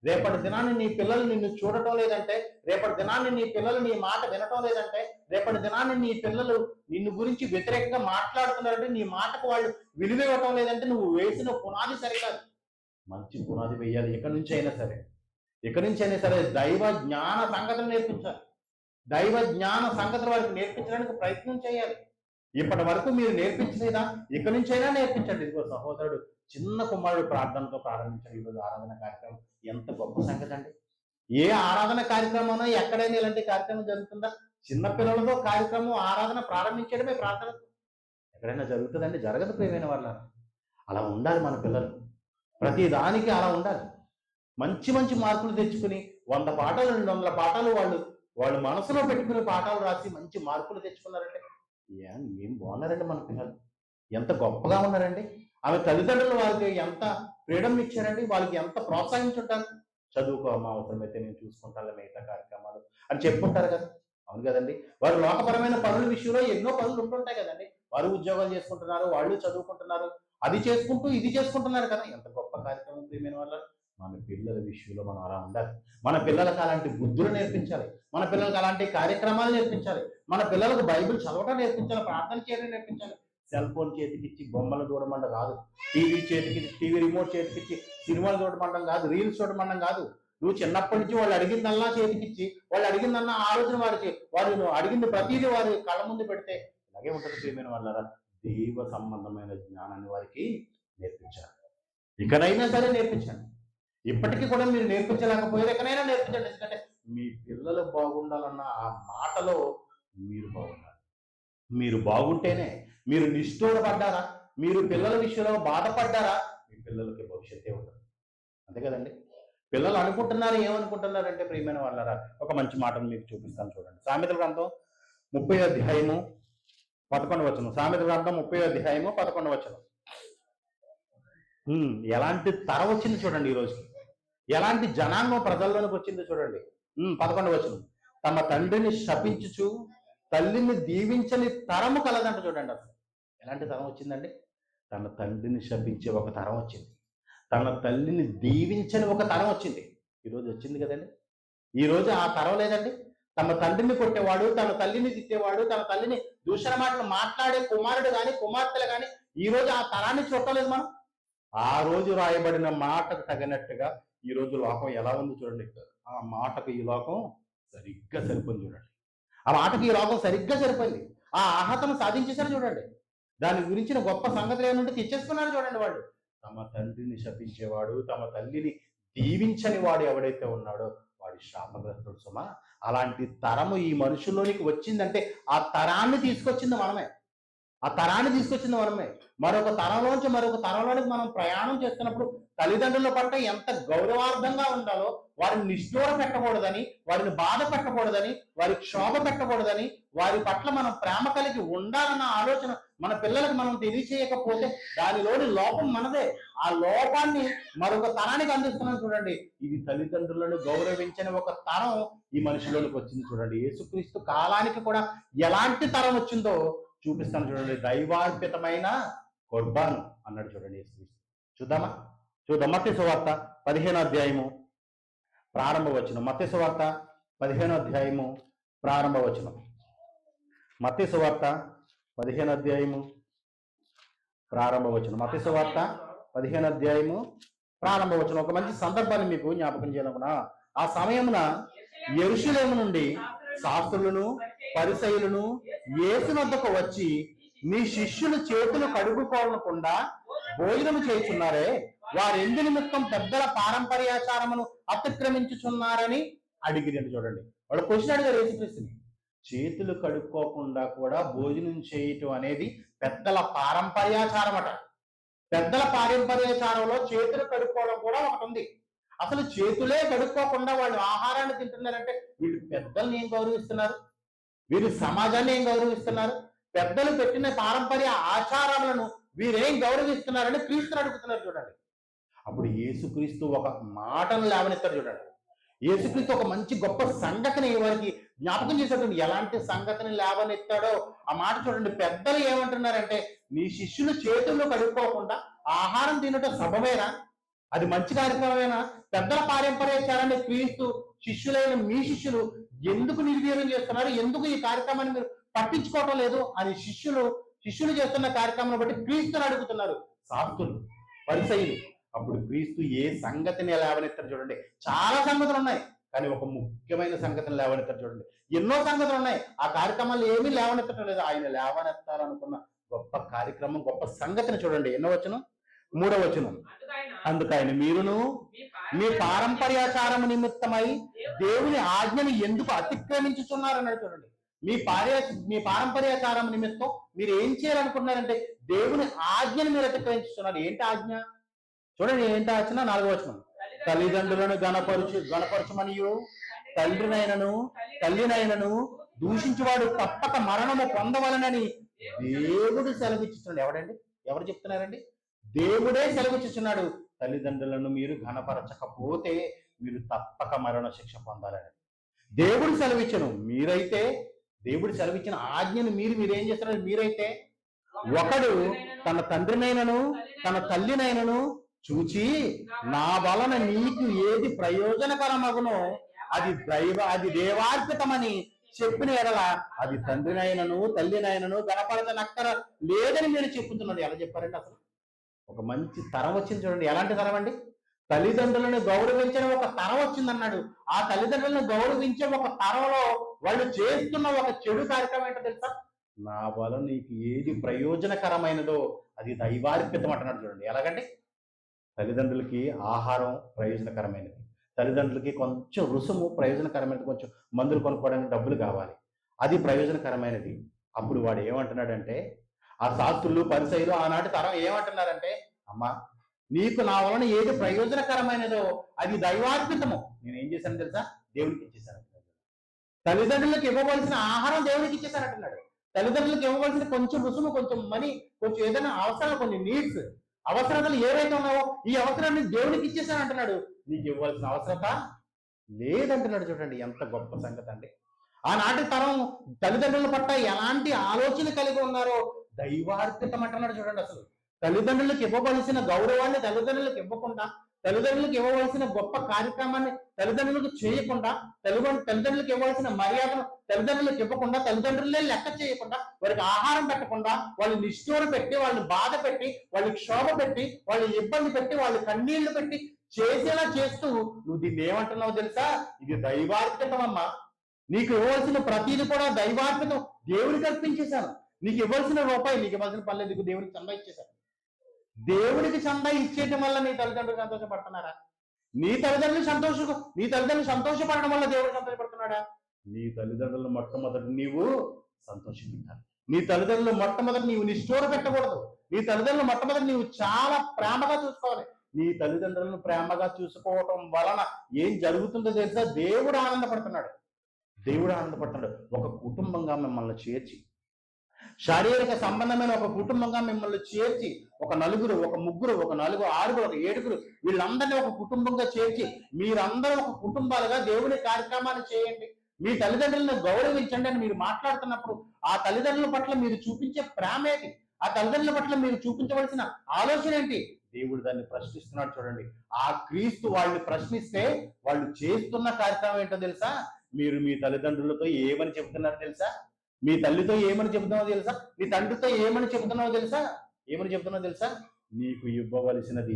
రేపటి దినాన్ని నీ పిల్లలు నిన్ను చూడటం లేదంటే, రేపటి దినాన్ని నీ పిల్లలు నీ మాట వినటం లేదంటే, రేపటి దినాన్ని నీ పిల్లలు నిన్ను గురించి వ్యతిరేకంగా మాట్లాడుతున్నారంటే, నీ మాటకు వాళ్ళు విలువ ఇవ్వటం లేదంటే నువ్వు వేసిన పునాది సరికాదు. మంచి పునాది వేయాలి. ఇక్కడి నుంచి అయినా సరే దైవ జ్ఞాన సంగతులు నేర్పించాలి. దైవ జ్ఞాన సంగతులు వారికి నేర్పించడానికి ప్రయత్నం చేయాలి. ఇప్పటి వరకు మీరు నేర్పించలేదా? ఇక్కడి నుంచైనా నేర్పించండి. ఇదిగో సహోదరుడు చిన్న కుమారుడు ప్రార్థనతో ప్రారంభించాడు ఈరోజు ఆరాధన కార్యక్రమం. ఎంత గొప్ప సంగతి అండి. ఏ ఆరాధన కార్యక్రమం ఎక్కడైనా ఇలాంటి కార్యక్రమం జరుగుతుందా? చిన్న పిల్లలతో కార్యక్రమం ఆరాధన ప్రారంభించడమే ప్రార్థన. ఎక్కడైనా జరుగుతుందండి? జరగదు ప్రియమైన వాళ్ళ. అలా ఉండాలి మన పిల్లలు. ప్రతి దానికి అలా ఉండాలి. మంచి మంచి మార్కులు తెచ్చుకుని 100 పాఠాలు 200 పాఠాలు వాళ్ళు మనసులో పెట్టుకుని పాఠాలు రాసి మంచి మార్కులు తెచ్చుకున్నారంటే ఏం బాగున్నారండి మన పిల్లలు. ఎంత గొప్పగా ఉన్నారండి. ఆమె తల్లిదండ్రులు వాళ్ళకి ఎంత ఫ్రీడమ్ ఇచ్చారండి. వాళ్ళకి ఎంత ప్రోత్సహించుంటారు. చదువుకో అమ్మ, అవసరమైతే నేను చూసుకుంటాను మిగతా కార్యక్రమాలు అని చెప్పుకుంటారు కదా. అవును కదండి. వారు లోకపరమైన పనుల విషయంలో ఎన్నో పనులు ఉంటుంటాయి కదండి. వారు ఉద్యోగాలు చేసుకుంటున్నారు, వాళ్ళు చదువుకుంటున్నారు, అది చేసుకుంటూ ఇది చేసుకుంటున్నారు కదా. ఎంత గొప్ప కార్యక్రమం ప్రియమైన వాళ్ళ. మన పిల్లల విషయంలో మనం అలా ఉండాలి. మన పిల్లలకు అలాంటి బుద్ధులు నేర్పించాలి. మన పిల్లలకు అలాంటి కార్యక్రమాలు నేర్పించాలి. మన పిల్లలకు బైబిల్ చదవటం నేర్పించాలి, ప్రార్థన చేయడం నేర్పించాలి. సెల్ ఫోన్ చేతికిచ్చి బొమ్మలు చూడమండం కాదు, టీవీ రిమోట్ చేతికిచ్చి సినిమాలు చూడమండం కాదు, రీల్స్ చూడమండం కాదు. నువ్వు చిన్నప్పటి నుంచి వాళ్ళు అడిగిందల్లా చేతికిచ్చి, వాళ్ళు అడిగిందన్నా ఆలోచన వారు అడిగింది ప్రతిదీ వారి కళ్ళ ముందు పెడితే ఇలాగే ఉంటుంది ప్రియమైన వాళ్ళ. దైవ సంబంధమైన జ్ఞానాన్ని వారికి నేర్పించాలి. ఇకనైనా సరే నేర్పించండి. ఇప్పటికీ కూడా మీరు నేర్పించలేకపోయారు, ఎక్కడైనా నేర్పించండి. ఎందుకంటే మీ పిల్లలు బాగుండాలన్న ఆ మాటలో మీరు బాగుండాలి. మీరు బాగుంటేనే, మీరు నిష్ఠూరపడ్డారా, మీరు పిల్లల విషయంలో బాధపడ్డారా, మీ పిల్లలకి భవిష్యత్తే ఉంటుంది. అంతే కదండి. పిల్లలు అనుకుంటున్నారు, ఏమనుకుంటున్నారంటే ప్రియమైన వాళ్ళరా, ఒక మంచి మాటను మీకు చూపిస్తాను చూడండి. సామెతల గ్రంథం 30వ అధ్యాయము 11వ వచనం. సామెతల గ్రంథం 30వ అధ్యాయము 11వ వచనం. ఎలాంటి తరం వచ్చింది చూడండి ఈ రోజుకి. ఎలాంటి జనాంగం ప్రజల్లోనికి వచ్చిందో చూడండి. 11వ వచనం. తమ తండ్రిని శపించుచు తల్లిని దీవించని తరము కలదంట చూడండి. అసలు ఎలాంటి తరం వచ్చిందండి? తన తండ్రిని శపించే ఒక తరం వచ్చింది, తన తల్లిని దీవించని ఒక తరం వచ్చింది. ఈరోజు వచ్చింది కదండి. ఈరోజు ఆ తరం లేదండి. తమ తండ్రిని కొట్టేవాడు, తన తల్లిని తిట్టేవాడు, తన తల్లిని దూషణ మాటలు మాట్లాడే కుమారుడు కానీ కుమార్తెలు కానీ ఈ రోజు ఆ తరాన్ని చూడలేదు మనం. ఆ రోజు రాయబడిన మాటకు తగినట్టుగా ఈ రోజు లోకం ఎలా ఉంది చూడండి. ఆ మాటకు ఈ లోకం సరిగ్గా సరిపోయింది చూడండి. ఆ మాటకు ఈ లోకం సరిగ్గా సరిపోయింది. ఆ అర్హతను సాధించేశారు చూడండి. దాని గురించిన గొప్ప సంగతులు ఏమంటే తెచ్చేసుకున్నారు చూడండి. వాళ్ళు తమ తండ్రిని శపించేవాడు, తమ తల్లిని దీవించని వాడు ఎవడైతే ఉన్నాడో వాడి శాపగ్రస్తుడు సుమా. అలాంటి తరము ఈ మనుషుల్లోనికి వచ్చిందంటే ఆ తరాన్ని తీసుకొచ్చింది మనమే. ఆ తరాన్ని తీసుకొచ్చింది మనమే. మరొక తరంలోంచి మరొక తరంలోనికి మనం ప్రయాణం చేస్తున్నప్పుడు తల్లిదండ్రుల పట్ల ఎంత గౌరవార్థంగా ఉండాలో, వారిని నిష్ఠూర పెట్టకూడదని, వారిని బాధ పెట్టకూడదని, వారి క్షోభ పెట్టకూడదని, వారి పట్ల మనం ప్రేమ కలిగి ఉండాలన్న ఆలోచన మన పిల్లలకు మనం తెలియచేయకపోతే దానిలోని లోపం మనదే. ఆ లోపాన్ని మరొక తరానికి అందిస్తున్నాం చూడండి. ఇది తల్లిదండ్రులను గౌరవించని ఒక తరం ఈ మనిషిలోనికి వచ్చింది చూడండి. యేసుక్రీస్తు కాలానికి కూడా ఎలాంటి తరం వచ్చిందో చూపిస్తాను చూడండి. దైవార్పితమైన కొర్బాను అన్నాడు చూడండి యేసుక్రీస్తు. చూద్దాం. మత్తయి సువార్త 15వ అధ్యాయము ప్రారంభ వచనం. మత్తయి సువార్త 15వ అధ్యాయము ప్రారంభ వచనం. మత్తయి సువార్త 15వ అధ్యాయము ప్రారంభ వచనం. మత్తయి సువార్త 15వ అధ్యాయము ప్రారంభ వచనం. ఒక మంచి సందర్భాన్ని మీకు జ్ఞాపకం చేయాలనుకున్నా. ఆ సమయమున యెరూషలేము నుండి శాస్త్రులను పరిసయ్యులను యేసు వద్దకు వచ్చి, మీ శిష్యులు చేతులు కడుగుకోకుండా భోజనము చేయుచున్నారే, వారెందు నిమిత్తం పెద్దల పారంపర్యాచారమును అతిక్రమించుచున్నారని అడిగిరండి. చూడండి, వాడు క్వశ్చన్ అడిగారు యేసుక్రీస్తుని. చేతులు కడుక్కోకుండా కూడా భోజనం చేయటం అనేది పెద్దల పారంపర్యాచారం అట. పెద్దల పారంపర్యాచారంలో చేతులు కడుక్కోవడం కూడా ఒకటి ఉంది. అసలు చేతులే కడుక్కోకుండా వాళ్ళు ఆహారాన్ని తింటున్నారంటే వీళ్ళు పెద్దల్ని ఏం గౌరవిస్తున్నారు? వీరు సమాజాన్ని ఏం గౌరవిస్తున్నారు? పెద్దలు పెట్టిన పారంపర్య ఆచారాలను వీరేం గౌరవిస్తున్నారని క్రీస్తుని అడుగుతున్నారు చూడండి. అప్పుడు యేసుక్రీస్తు ఒక మాటను లేవనెత్తారు చూడండి. యేసుక్రీస్తు ఒక మంచి గొప్ప సంగతిని వారికి
జ్ఞాపకం చేసేటువంటి ఎలాంటి సంగతిని లేవనెత్తాడో ఆ మాట చూడండి. పెద్దలు ఏమంటున్నారంటే, నీ శిష్యులు చేతుల్లో కడుక్కోకుండా ఆహారం తినటం సబమేనా? అది మంచి కార్యక్రమమేనా? పెద్దల పారంపర్యాచారాన్ని క్రీస్తు శిష్యులైన మీ శిష్యులు ఎందుకు నిర్వీర్యం చేస్తున్నారు? ఎందుకు ఈ కార్యక్రమాన్ని మీరు పట్టించుకోవటం లేదు అని శిష్యులు చేస్తున్న కార్యక్రమాన్ని బట్టి క్రీస్తుని అడుగుతున్నారు శాస్త్రులు, పరిసయ్యులు. అప్పుడు క్రీస్తు ఏ సంగతిని లేవనెత్తారు చూడండి. చాలా సంగతులు ఉన్నాయి, కానీ ఒక ముఖ్యమైన సంగతిని లేవనెత్తారు చూడండి. ఎన్నో సంగతులు ఉన్నాయి, ఆ కార్యక్రమాలు ఏమీ లేవనెత్తడం లేదు. ఆయన లేవనెత్తాలనుకున్న గొప్ప కార్యక్రమం, గొప్ప సంగతిని చూడండి. ఎన్నో వచనం? 3వ వచనం. అందుకైన మీరును మీ పారంపర్యాచారము నిమిత్తమై దేవుని ఆజ్ఞను ఎందుకు అతిక్రమించుచున్నారన్నాడు చూడండి. మీ పారంపర్యాచారం నిమిత్తం మీరు ఏం చేయాలనుకుంటున్నారంటే దేవుని ఆజ్ఞను మీరు అతిక్రమించుతున్నారు. ఏంటి ఆజ్ఞ చూడండి, ఏంటి ఆజ్ఞ? 4వ వచనం. తల్లిదండ్రులను గణపరచమనియు తల్లినైనను దూషించువాడు తప్పక మరణము పొందవలనని దేవుడు సెలవిచ్చుతున్నాడు. ఎవరు చెప్తున్నారండి? దేవుడే సెలవిచ్చుచున్నాడు. తల్లిదండ్రులను మీరు ఘనపరచకపోతే మీరు తప్పక మరణ శిక్ష పొందాలని దేవుడు సెలవిచ్చను. మీరైతే దేవుడు సెలవిచ్చిన ఆజ్ఞను మీరేం చేస్తున్నారు? మీరైతే ఒకడు తన తండ్రినైనను తన తల్లినైనను చూచి నా వలన నీకు ఏది ప్రయోజనకరమగునో అది దేవార్పితమని చెప్పిన ఎడల అది తండ్రినైనను తల్లినైనను గణపరచనక్కర లేదని మీరు చెప్పుతున్నారు. ఎలా చెప్పారండి? అసలు ఒక మంచి తరం వచ్చింది చూడండి. ఎలాంటి తరం అండి? తల్లిదండ్రులను గౌరవించిన ఒక తరం వచ్చిందన్నాడు. ఆ తల్లిదండ్రులను గౌరవించే ఒక తరంలో వాళ్ళు చేస్తున్న ఒక చెడు కార్యక్రమం ఏంటో తెలుసా? నా వల్ల నీకు ఏది ప్రయోజనకరమైనదో అది దైవార్పితం అంటున్నాడు చూడండి. ఎలాగంటే తల్లిదండ్రులకి ఆహారం ప్రయోజనకరమైనది, తల్లిదండ్రులకి కొంచెం రుసుము ప్రయోజనకరమైనది, కొంచెం మందులు కొనుక్కోవడానికి డబ్బులు కావాలి, అది ప్రయోజనకరమైనది. అప్పుడు వాడు ఏమంటున్నాడంటే, ఆ శాస్త్రులు పరిసయ్యులు ఆనాటి తరం ఏమంటున్నారంటే, అమ్మా నీకు నా వలన ఏది ప్రయోజనకరమైనదో అది దైవార్పితము. నేను ఏం చేశాను తెలుసా? దేవునికి ఇచ్చేసాను. తల్లిదండ్రులకు ఇవ్వవలసిన ఆహారం దేవునికి ఇచ్చేసానంటున్నాడు. తల్లిదండ్రులకు ఇవ్వవలసిన కొంచెం రుసుము, కొంచెం మనీ, కొంచెం ఏదైనా అవసరాలు, కొన్ని నీడ్స్, అవసరతలు ఏవైతే ఉన్నావో ఈ అవసరాన్ని దేవునికి ఇచ్చేసానంటున్నాడు. నీకు ఇవ్వాల్సిన అవసరత లేదంటున్నాడు. చూడండి ఎంత గొప్ప సంగతి అండి. ఆనాటి తరం తల్లిదండ్రుల పట్ల ఎలాంటి ఆలోచన కలిగి ఉన్నారో దైవార్పితం అంటున్నాడు చూడండి. అసలు తల్లిదండ్రులకు ఇవ్వవలసిన గౌరవాన్ని తల్లిదండ్రులకు ఇవ్వకుండా, తల్లిదండ్రులకు ఇవ్వవలసిన గొప్ప కార్యక్రమాన్ని తల్లిదండ్రులకు చేయకుండా, తల్లిదండ్రులకు ఇవ్వవలసిన మర్యాదను తల్లిదండ్రులకు ఇవ్వకుండా, తల్లిదండ్రులే లెక్క చేయకుండా, వారికి ఆహారం పెట్టకుండా, వాళ్ళు నిష్ఠూర పెట్టి, వాళ్ళని బాధ పెట్టి, వాళ్ళకి క్షోభ పెట్టి, వాళ్ళు ఇబ్బంది పెట్టి, వాళ్ళు కన్నీళ్లు పెట్టి చేసేలా చేస్తూ నువ్వు దీన్ని ఏమంటున్నావు తెలుసా? ఇది దైవార్పితం అమ్మా. నీకు ఇవ్వవలసిన ప్రతిదీ కూడా దైవార్పితం, దేవుడికి అర్పించేశాను. నీకు ఇవ్వాల్సిన రూపాయి, నీకు ఇవ్వాల్సిన పనులు నీకు దేవుడికి చందా ఇచ్చేశాను. దేవుడికి చందా ఇచ్చేయటం వల్ల నీ తల్లిదండ్రులు సంతోషపడుతున్నారా? నీ తల్లిదండ్రులు సంతోషపడడం వల్ల దేవుడు సంతోషపడుతున్నాడా? నీ తల్లిదండ్రులు మొట్టమొదటి నీవు సంతోషపెట్టాలి. నీ తల్లిదండ్రులు మొట్టమొదటి నీవు నిష్ఠూర పెట్టకూడదు. నీ తల్లిదండ్రులు మొట్టమొదటి నీవు చాలా ప్రేమగా చూసుకోవాలి. నీ తల్లిదండ్రులను ప్రేమగా చూసుకోవటం వలన ఏం జరుగుతుందో తెలుసా? దేవుడు ఆనందపడుతున్నాడు. ఒక కుటుంబంగా మిమ్మల్ని చేర్చి, శారీరక సంబంధమైన ఒక కుటుంబంగా మిమ్మల్ని చేర్చి, ఒక నలుగురు, ఒక ముగ్గురు, ఒక నలుగురు, ఆరుగురు, ఒక ఏడుగురు, వీళ్ళందరినీ ఒక కుటుంబంగా చేర్చి మీరందరూ ఒక కుటుంబాలుగా దేవుని కార్యక్రమాన్ని చేయండి, మీ తల్లిదండ్రులను గౌరవించండి అని మీరు మాట్లాడుతున్నప్పుడు ఆ తల్లిదండ్రుల పట్ల మీరు చూపించే ప్రేమ ఏంటి? ఆ తల్లిదండ్రుల పట్ల మీరు చూపించవలసిన ఆలోచన ఏంటి? దేవుడు దాన్ని ప్రశ్నిస్తున్నాడు చూడండి. ఆ క్రీస్తు వాళ్ళని ప్రశ్నిస్తే వాళ్ళు చేస్తున్న కార్యక్రమం ఏంటో తెలుసా? మీరు మీ తల్లిదండ్రులతో ఏమని చెబుతున్నారో తెలుసా? మీ తల్లితో ఏమని చెబుతున్నావో తెలుసా? నీ తండ్రితో ఏమని చెబుతున్నావో తెలుసా? నీకు ఇవ్వవలసినది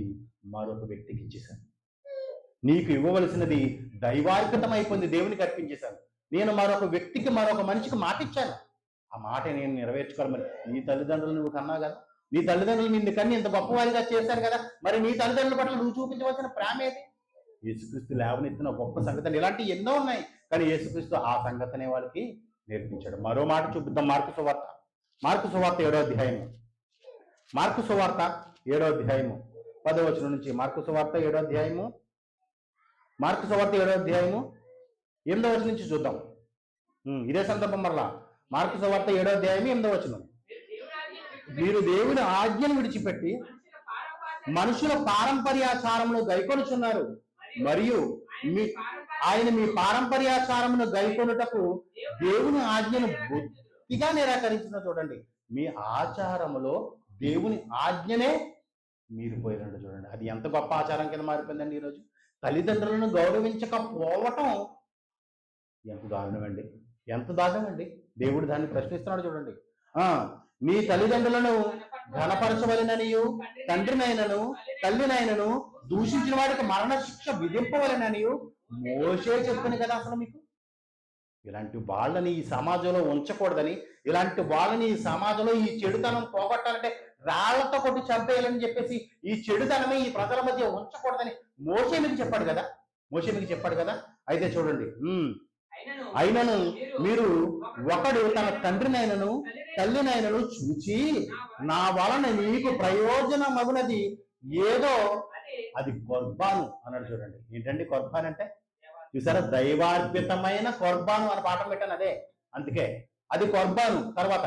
మరొక వ్యక్తికి ఇచ్చేశాను. నీకు ఇవ్వవలసినది దైవార్పితం అయిపోయింది, దేవునికి అర్పించేశాను. నేను మరొక వ్యక్తికి, మరొక మనిషికి మాట ఇచ్చాను. ఆ మాట నేను నెరవేర్చుకోవాలి. మరి నీ తల్లిదండ్రులు నువ్వు కన్నావు కదా, నీ తల్లిదండ్రులు నిన్ను కన్ని ఇంత గొప్పవారిగా చేశారు కదా, మరి నీ తల్లిదండ్రుల పట్ల నువ్వు చూపించవలసిన ప్రేమ ఏది? యేసుక్రీస్తు లేవనెత్తిన గొప్ప సంగతి ఇలాంటివి ఎన్నో ఉన్నాయి, కానీ యేసుక్రీస్తు ఆ సంగతినే వాళ్ళకి నేర్పించాడు. మరో మాట చూపిద్దాం. మార్కు సువార్త 7వ అధ్యాయము. మార్కు సువార్త 7వ అధ్యాయము 10వ వచనం నుంచి. మార్కు సువార్త 7వ అధ్యాయము 8వ వచనం నుంచి చూద్దాం. ఇదే సందర్భం మరలా. మార్కు సువార్త 7వ అధ్యాయము 8వ వచనం. మీరు దేవుని ఆజ్ఞను విడిచిపెట్టి మనుషుల పారంపర్యాచారంలో గైకొనుచున్నారు, మరియు మీ ఆయన మీ పారంపర్యాచారమును గైకొనుటకు దేవుని ఆజ్ఞను బొత్తిగా నిరాకరించిన చూడండి. మీ ఆచారములో దేవుని ఆజ్ఞనే మీరు పోయినట్టు చూడండి. అది ఎంత గొప్ప ఆచారం కింద మారిపోయిందండి ఈరోజు. తల్లిదండ్రులను గౌరవించకపోవటం ఎంత దారుణమండి, ఎంత దారుణమండి. దేవుడు దాన్ని ప్రశ్నిస్తున్నాడు చూడండి. నీ తల్లిదండ్రులను ఘనపరచవలననియు తండ్రినైనను తల్లినైనను దూషించిన వాడికి మరణ శిక్ష విధింపవలననియు మోషే చెప్పింది కదా. అసలు మీకు ఇలాంటి వాళ్ళని ఈ సమాజంలో ఉంచకూడదని, ఇలాంటి వాళ్ళని ఈ సమాజంలో ఈ చెడుతనం పోగొట్టాలంటే రాళ్లతో కొట్టి చంపేయాలని చెప్పేసి ఈ చెడుతనమే ఈ ప్రజల మధ్య ఉంచకూడదని మోషే మీకు చెప్పాడు కదా. మోషే మీకు చెప్పాడు కదా. అయితే చూడండి, అయినను మీరు ఒకడు తన తండ్రినైనను తల్లినైనను చూచి నా వలన నీకు ప్రయోజనమగునది ఏదో అది కొర్బాను అన్నాడు. చూడండి, ఏంటండి కొర్బాన్ అంటే? చూసారా, దైవార్పితమైన కొర్బాను అని పాఠం పెట్టాను. అదే అందుకే అది కొర్బాను. తర్వాత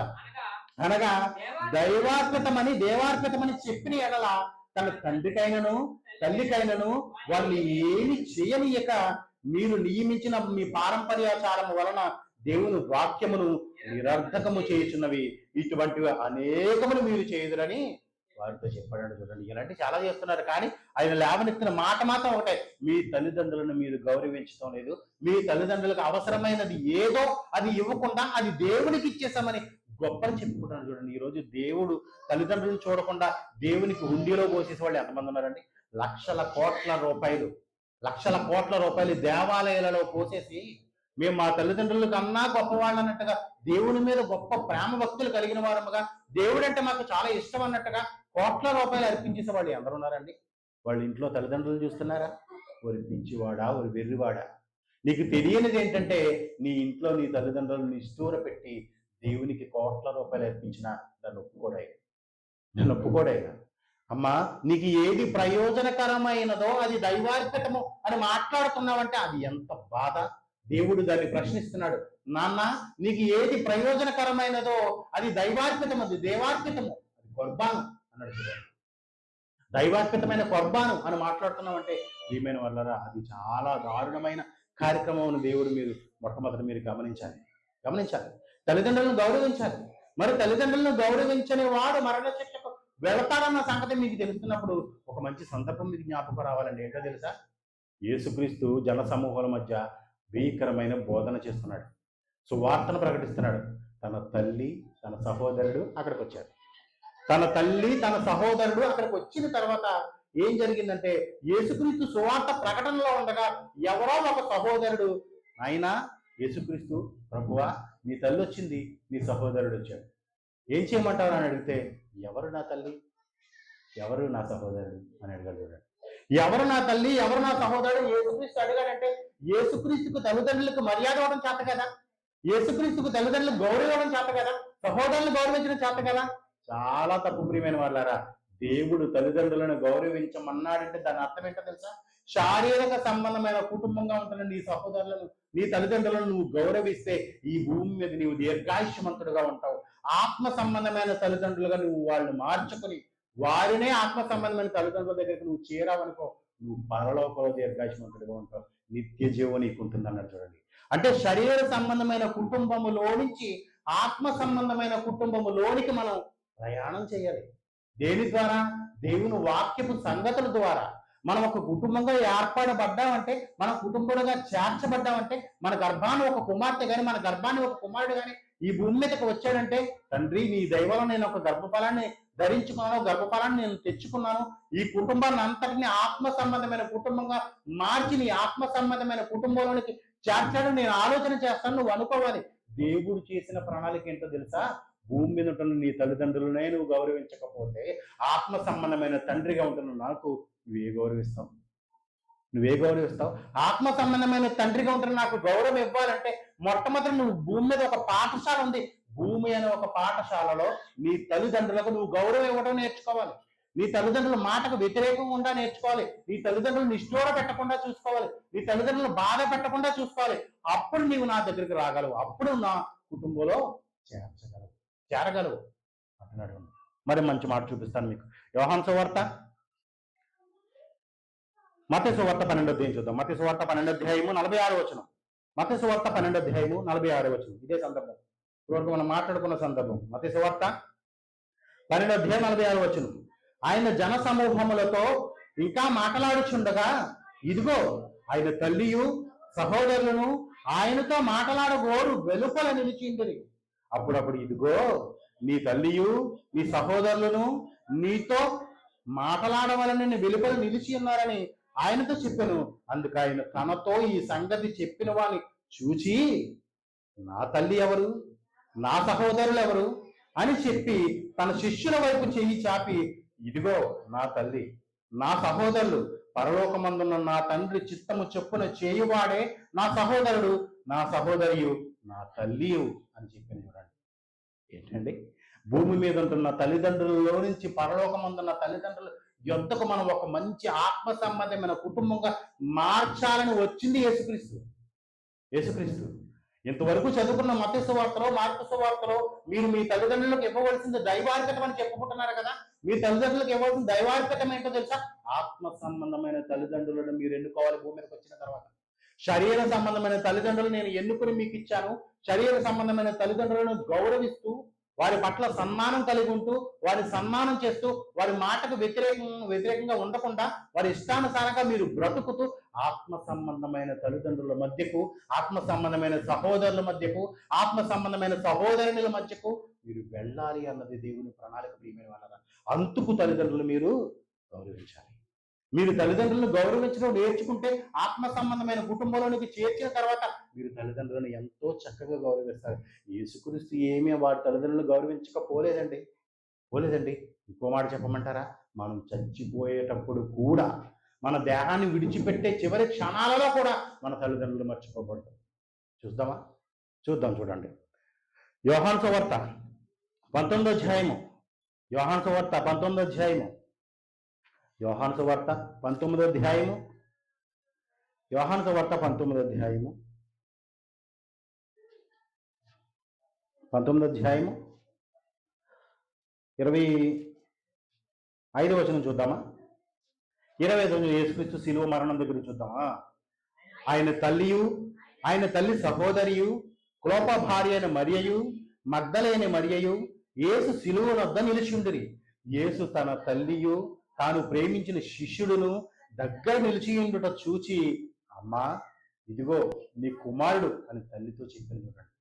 అనగా దైవార్పితమని దేవార్పితమని చెప్పిన ఎడల తన తండ్రికైనను తల్లికైనను వాళ్ళు ఏమి చేయనీయక మీరు నియమించిన మీ పారంపర్యాచారము వలన దేవుని వాక్యమును నిరర్ధకము చేయుచున్నవి, ఇటువంటివి అనేకములు మీరు చేయుదురని వారితో చెప్పాడు. చూడండి, ఇలాంటి చాలా చేస్తున్నారు. కానీ ఆయన లేవనెత్తిన మాట మాత్రం ఒకటే, మీ తల్లిదండ్రులను మీరు గౌరవించడం లేదు, మీ తల్లిదండ్రులకు అవసరమైనది ఏదో అది ఇవ్వకుండా అది దేవునికి ఇచ్చేసామని గొప్పని చెప్పుకుంటున్నారు. చూడండి, ఈరోజు దేవుడు తల్లిదండ్రులను చూడకుండా దేవునికి హుండీలో పోసేసే వాళ్ళు ఎంతమంది ఉన్నారండి? లక్షల కోట్ల రూపాయలు దేవాలయాలలో పోసేసి మేము మా తల్లిదండ్రుల కన్నా గొప్పవాళ్ళు అన్నట్టుగా, దేవుని మీద గొప్ప ప్రేమ భక్తులు కలిగిన వారముగా, దేవుడు అంటే మాకు చాలా ఇష్టం అన్నట్టుగా కోట్ల రూపాయలు అర్పించేసే వాళ్ళు ఎందరు ఉన్నారండి? వాళ్ళ ఇంట్లో తల్లిదండ్రులు చూస్తున్నారా? ఒరి పిచ్చివాడా, ఒరి వెర్రివాడా, నీకు తెలియనిది ఏంటంటే నీ ఇంట్లో నీ తల్లిదండ్రులను నిష్ఠూర పెట్టి దేవునికి కోట్ల రూపాయలు అర్పించిన దాన్ని ఒప్పుకోడైనా. అమ్మా, నీకు ఏది ప్రయోజనకరమైనదో అది దైవార్పితము అని మాట్లాడుతున్నావంటే అది ఎంత బాధ. దేవుడు దాన్ని ప్రశ్నిస్తున్నాడు. నాన్న, నీకు ఏది ప్రయోజనకరమైనదో అది దైవార్పితము, అది దేవార్పితము, అది కొర్బాను అన్నాడు. చూడండి, దైవార్పితమైన కొర్బాను అని మాట్లాడుతున్నామంటే ప్రియమైన వాళ్ళరా, అది చాలా దారుణమైన కార్యక్రమం. దేవుడు మీరు మొట్టమొదటి మీరు గమనించాలి. తల్లిదండ్రులను గౌరవించాలి. మరి తల్లిదండ్రులను గౌరవించని వాడు మరణ శిక్షకు వెళతాడన్న సంగతి మీకు తెలుస్తున్నప్పుడు ఒక మంచి సందర్భం మీకు జ్ఞాపకం రావాలండి. ఏంటో తెలుసా? యేసుక్రీస్తు జన సమూహాల మధ్య భీకరమైన బోధన చేస్తున్నాడు, సువార్తను ప్రకటిస్తున్నాడు. తన తల్లి తన సహోదరుడు అక్కడికి వచ్చారు. అక్కడికి వచ్చిన తర్వాత ఏం జరిగిందంటే, యేసుక్రీస్తు సువార్త ప్రకటనలో ఉండగా ఎవరో ఒక సహోదరుడు, అయినా యేసుక్రీస్తు ప్రభువా, నీ తల్లి వచ్చింది, నీ సహోదరుడు వచ్చాడు, ఏం చేయమంటారు అని అడిగితే, ఎవరు నా తల్లి, ఎవరు నా సహోదరుడు అని అడిగాడు. ఎవరు నా తల్లి, ఎవరు నా సహోదరుడు యేసుక్రీస్తు అడిగాడంటే, యేసుక్రీస్తుకు తల్లిదండ్రులకు మర్యాద ఇవ్వడం చేత కదా, యేసుక్రీస్తుకు తల్లిదండ్రులకు గౌరవం ఇవ్వడం చేత కదా, సహోదరులను గౌరవించడం చేత కదా. చాలా తప్పు ప్రియమైన వాళ్ళారా. దేవుడు తల్లిదండ్రులను గౌరవించమన్నాడంటే దాని అర్థం ఏంటో తెలుసా? శారీరక సంబంధమైన కుటుంబంగా ఉంటున్న నీ సహోదరులను, నీ తల్లిదండ్రులను నువ్వు గౌరవిస్తే ఈ భూమి మీద నీవు దీర్ఘాయుష్మంతుడుగా ఉంటావు. ఆత్మ సంబంధమైన తల్లిదండ్రులుగా నువ్వు వాళ్ళు మార్చుకుని వారినే ఆత్మ సంబంధమైన తల్లిదండ్రుల దగ్గరికి నువ్వు చేరావనుకో, నువ్వు పరలోకంలో దీర్ఘాయుష్మంతుడిగా ఉంటావు, నిత్య జీవం నీకు ఉంటుంది అన్నాడు. చూడండి, అంటే శరీర సంబంధమైన కుటుంబములో నుంచి ఆత్మ సంబంధమైన కుటుంబములోనికి మనం ప్రయాణం చేయాలి. దేని ద్వారా? దేవుని వాక్యపు సంగతుల ద్వారా. మనం ఒక కుటుంబంగా ఏర్పడబడ్డామంటే, మన కుటుంబంగా చేర్చబడ్డామంటే, మన గర్భాన్ని ఒక కుమార్తె కానీ మన గర్భాన్ని ఒక కుమారుడు కానీ ఈ భూమి మీదకి వచ్చాడంటే, తండ్రి నీ దైవంలో నేను ఒక గర్భఫలాన్ని ధరించుకున్నాను, గర్భఫలాన్ని నేను తెచ్చుకున్నాను, ఈ కుటుంబాన్ని అంతటిని ఆత్మ సంబంధమైన కుటుంబంగా మార్చి నీ ఆత్మ సంబంధమైన కుటుంబంలోనికి చేర్చాడని నేను ఆలోచన చేస్తాను. నువ్వు అనుకోవాలి, దేవుడు చేసిన ప్రణాళిక ఏంటో తెలుసా? భూమి మీద ఉంటున్న నీ తల్లిదండ్రులనే నువ్వు గౌరవించకపోతే ఆత్మ సంబంధమైన తండ్రిగా ఉంటున్న నాకు నువ్వే గౌరవిస్తావు? ఆత్మ సంబంధమైన తండ్రిగా ఉంటున్న నాకు గౌరవం ఇవ్వాలంటే మొట్టమొదటి నువ్వు భూమి మీద ఒక పాఠశాల ఉంది, భూమి అనే ఒక పాఠశాలలో నీ తల్లిదండ్రులకు నువ్వు గౌరవం ఇవ్వడం నేర్చుకోవాలి. నీ తల్లిదండ్రుల మాటకు వ్యతిరేకంగా నేర్చుకోవాలి. నీ తల్లిదండ్రులు నిష్ఠూర పెట్టకుండా చూసుకోవాలి. నీ తల్లిదండ్రులు బాధ పెట్టకుండా చూసుకోవాలి. అప్పుడు నీవు నా దగ్గరికి రాగలవు, అప్పుడు నా కుటుంబంలో చేరగలవు అంటున్నాడు. మరి మంచి మాట చూపిస్తాను మీకు. యోహాను సువార్త మత్తయి సువార్త 12వ అధ్యాయం చూద్దాం. మత్తయి సువార్త 12వ అధ్యాయము 46వ వచనం. మత్తయి సువార్త 12వ అధ్యాయము 46వ వచనం. ఇదే సందర్భం ఇప్పటివరకు మనం మాట్లాడుకున్న సందర్భం. మత్తయి సువార్త 12వ అధ్యాయం 46వ వచనం. ఆయన జన సమూహములతో ఇంకా మాట్లాడుచుండగా ఇదిగో ఆయన తల్లియు సహోదరులను ఆయనతో మాట్లాడగోరు వెలుపల నిలిచింది. అప్పుడప్పుడు ఇదిగో నీ తల్లియు నీ సహోదరులను నీతో మాట్లాడవాలని వెలుపల నిలిచి ఉన్నారని ఆయనతో చెప్పాను. అందుకు ఆయన తనతో ఈ సంగతి చెప్పిన వాని చూచి నా తల్లి ఎవరు, నా సహోదరులు ఎవరు అని చెప్పి తన శిష్యుల వైపు చెయ్యి చాపి ఇదిగో నా తల్లి నా సహోదరులు, పరలోకమందున్న నా తండ్రి చిత్తము చొప్పున చేయువాడే నా సహోదరుడు, నా సహోదరియు, నా తల్లియు అని చెప్పిన చూడండి. ఏంటండి, భూమి మీద ఉంటున్న తల్లిదండ్రులలో నుంచి పరలోకమందున్న తల్లిదండ్రులు యొద్దకు మనం ఒక మంచి ఆత్మ సంబంధమైన కుటుంబంగా మార్చాలని వచ్చింది యేసుక్రీస్తు. యేసుక్రీస్తు ఇంతవరకు చదువుకున్న మత్తయి సువార్తలో, మార్కు సువార్తలో మీరు మీ తల్లిదండ్రులకు ఇవ్వవలసింది దైవార్పితం అని చెప్పుకుంటున్నారు కదా. మీ తల్లిదండ్రులకు ఇవ్వాల్సిన దైవార్పితం ఏంటో తెలుసా? ఆత్మ సంబంధమైన తల్లిదండ్రులను మీరు ఎన్నుకోవాలి. భూమి మీదకి వచ్చిన తర్వాత శరీర సంబంధమైన తల్లిదండ్రులు నేను ఎన్నుకుని మీకు ఇచ్చాను. శరీర సంబంధమైన తల్లిదండ్రులను గౌరవిస్తూ వారి పట్ల సన్మానం కలిగి ఉంటూ వారి సన్మానం చేస్తూ వారి మాటకు వ్యతిరేకంగా ఉండకుండా వారి ఇష్టానుసారంగా మీరు బ్రతుకుతూ ఆత్మ సంబంధమైన తల్లిదండ్రుల మధ్యకు, ఆత్మ సంబంధమైన సహోదరుల మధ్యకు, ఆత్మ సంబంధమైన సహోదరుల మధ్యకు మీరు వెళ్ళాలి అన్నది దేవుని ప్రణాళిక. ప్రియమైన వాళ్ళ అంతుకు తల్లిదండ్రులు మీరు గౌరవించాలి. మీరు తల్లిదండ్రులను గౌరవించడం నేర్చుకుంటే ఆత్మ సంబంధమైన కుటుంబంలోనికి చేర్చిన తర్వాత మీరు తల్లిదండ్రులను ఎంతో చక్కగా గౌరవిస్తారు. యేసుక్రీస్తు ఏమీ వారి తల్లిదండ్రులను గౌరవించకపోలేదండి. ఇంకో మాట చెప్పమంటారా? మనం చచ్చిపోయేటప్పుడు కూడా, మన దేహాన్ని విడిచిపెట్టే చివరి క్షణాలలో కూడా మన తల్లిదండ్రులు మర్చిపోబడతారు. చూద్దాం చూడండి. యోహాను సువార్త 19వ అధ్యాయము. యోహాను సువార్త 19వ అధ్యాయము. యోహాను సువార్త 19వ అధ్యాయము. యోహాను సువార్త 19వ అధ్యాయము. 19వ అధ్యాయము 25వ వచనం చూద్దామా? 25వ వచనం యేసుక్రీస్తు శిలువ మరణం దగ్గర చూద్దామా? ఆయన తల్లియు ఆయన తల్లి సహోదరియు క్లోప భార్య అయిన మరియయు మగ్దలేని మరియయు యేసు శిలువ వద్ద నిలిచిండిరి. యేసు తన తల్లియు తాను ప్రేమించిన శిష్యుడును దగ్గర నిలిచి ఉండుట చూచి అమ్మా ఇదిగో నీ కుమారుడు అని తల్లితో చెప్పిన చూడండి.